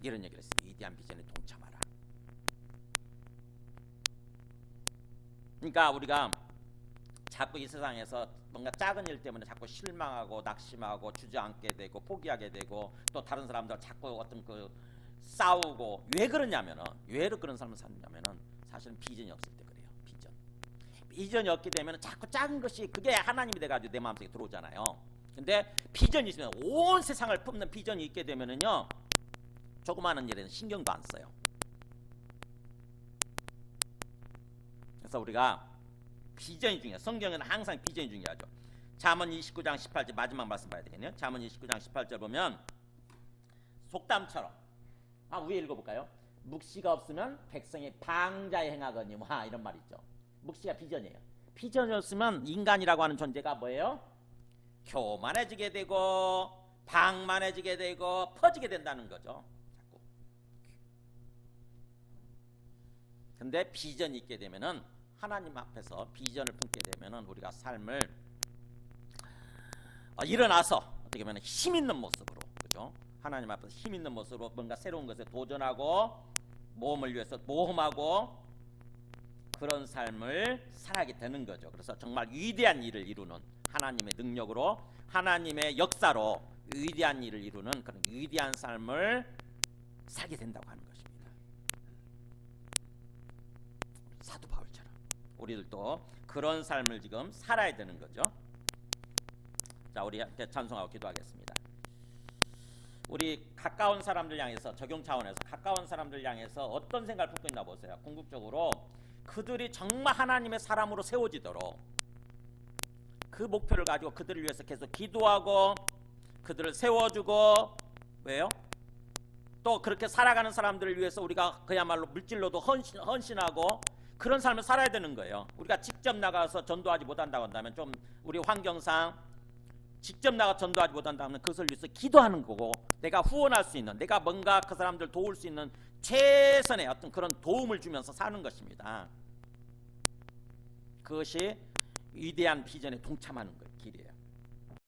이런 얘기를 했어요. 위대한 비전에 동참하라. 그러니까 우리가 자꾸 이 세상에서 뭔가 작은 일 때문에 자꾸 실망하고 낙심하고 주저앉게 되고 포기하게 되고 또 다른 사람들 자꾸 어떤 그 싸우고 왜 그러냐면은 왜 그런 삶을 사느냐면은 사실은 비전이 없을 때 그래요. 비전이 없게 되면 자꾸 작은 것이 그게 하나님이 돼가지고 내 마음속에 들어오잖아요. 근데 비전이 있으면 온 세상을 품는 비전이 있게 되면은요 조그마한 일에는 신경도 안 써요. 그래서 우리가 비전이 중요해요. 성경에는 항상 비전이 중요하죠. 잠언 29장 18절 마지막 말씀 봐야 되겠네요. 잠언 29장 18절 보면 속담처럼 위에 읽어볼까요? 묵시가 없으면 백성이 방자에 행하거니와 이런 말 있죠. 묵시가 비전이에요. 비전이 없으면 인간이라고 하는 존재가 뭐예요? 교만해지게 되고 방만해지게 되고 퍼지게 된다는 거죠. 자꾸. 근데 비전이 있게 되면은 하나님 앞에서 비전을 품게 되면은 우리가 삶을 일어나서 어떻게 보면 힘 있는 모습으로, 그죠? 하나님 앞에서 힘 있는 모습으로 뭔가 새로운 것에 도전하고 모험을 위해서 모험하고 그런 삶을 살아게 되는 거죠. 그래서 정말 위대한 일을 이루는 하나님의 능력으로 하나님의 역사로 위대한 일을 이루는 그런 위대한 삶을 살게 된다고 하는 것입니다. 사도 바울처럼 우리들도 그런 삶을 지금 살아야 되는 거죠. 자, 우리 함께 찬송하고 기도하겠습니다. 우리 가까운 사람들 향해서 적용 차원에서 가까운 사람들 향해서 어떤 생각을 품고 있나 보세요. 궁극적으로 그들이 정말 하나님의 사람으로 세워지도록 그 목표를 가지고 그들을 위해서 계속 기도하고 그들을 세워주고 왜요? 또 그렇게 살아가는 사람들을 위해서 우리가 그야말로 물질로도 헌신하고 그런 삶을 살아야 되는 거예요. 우리가 직접 나가서 전도하지 못한다고 한다면 좀 우리 환경상 직접 나가 전도하지 못한다면 그것을 위해서 기도하는 거고 내가 후원할 수 있는 내가 뭔가 그 사람들 도울 수 있는 최선의 어떤 그런 도움을 주면서 사는 것입니다. 그것이 위대한 비전에 동참하는 길이에요.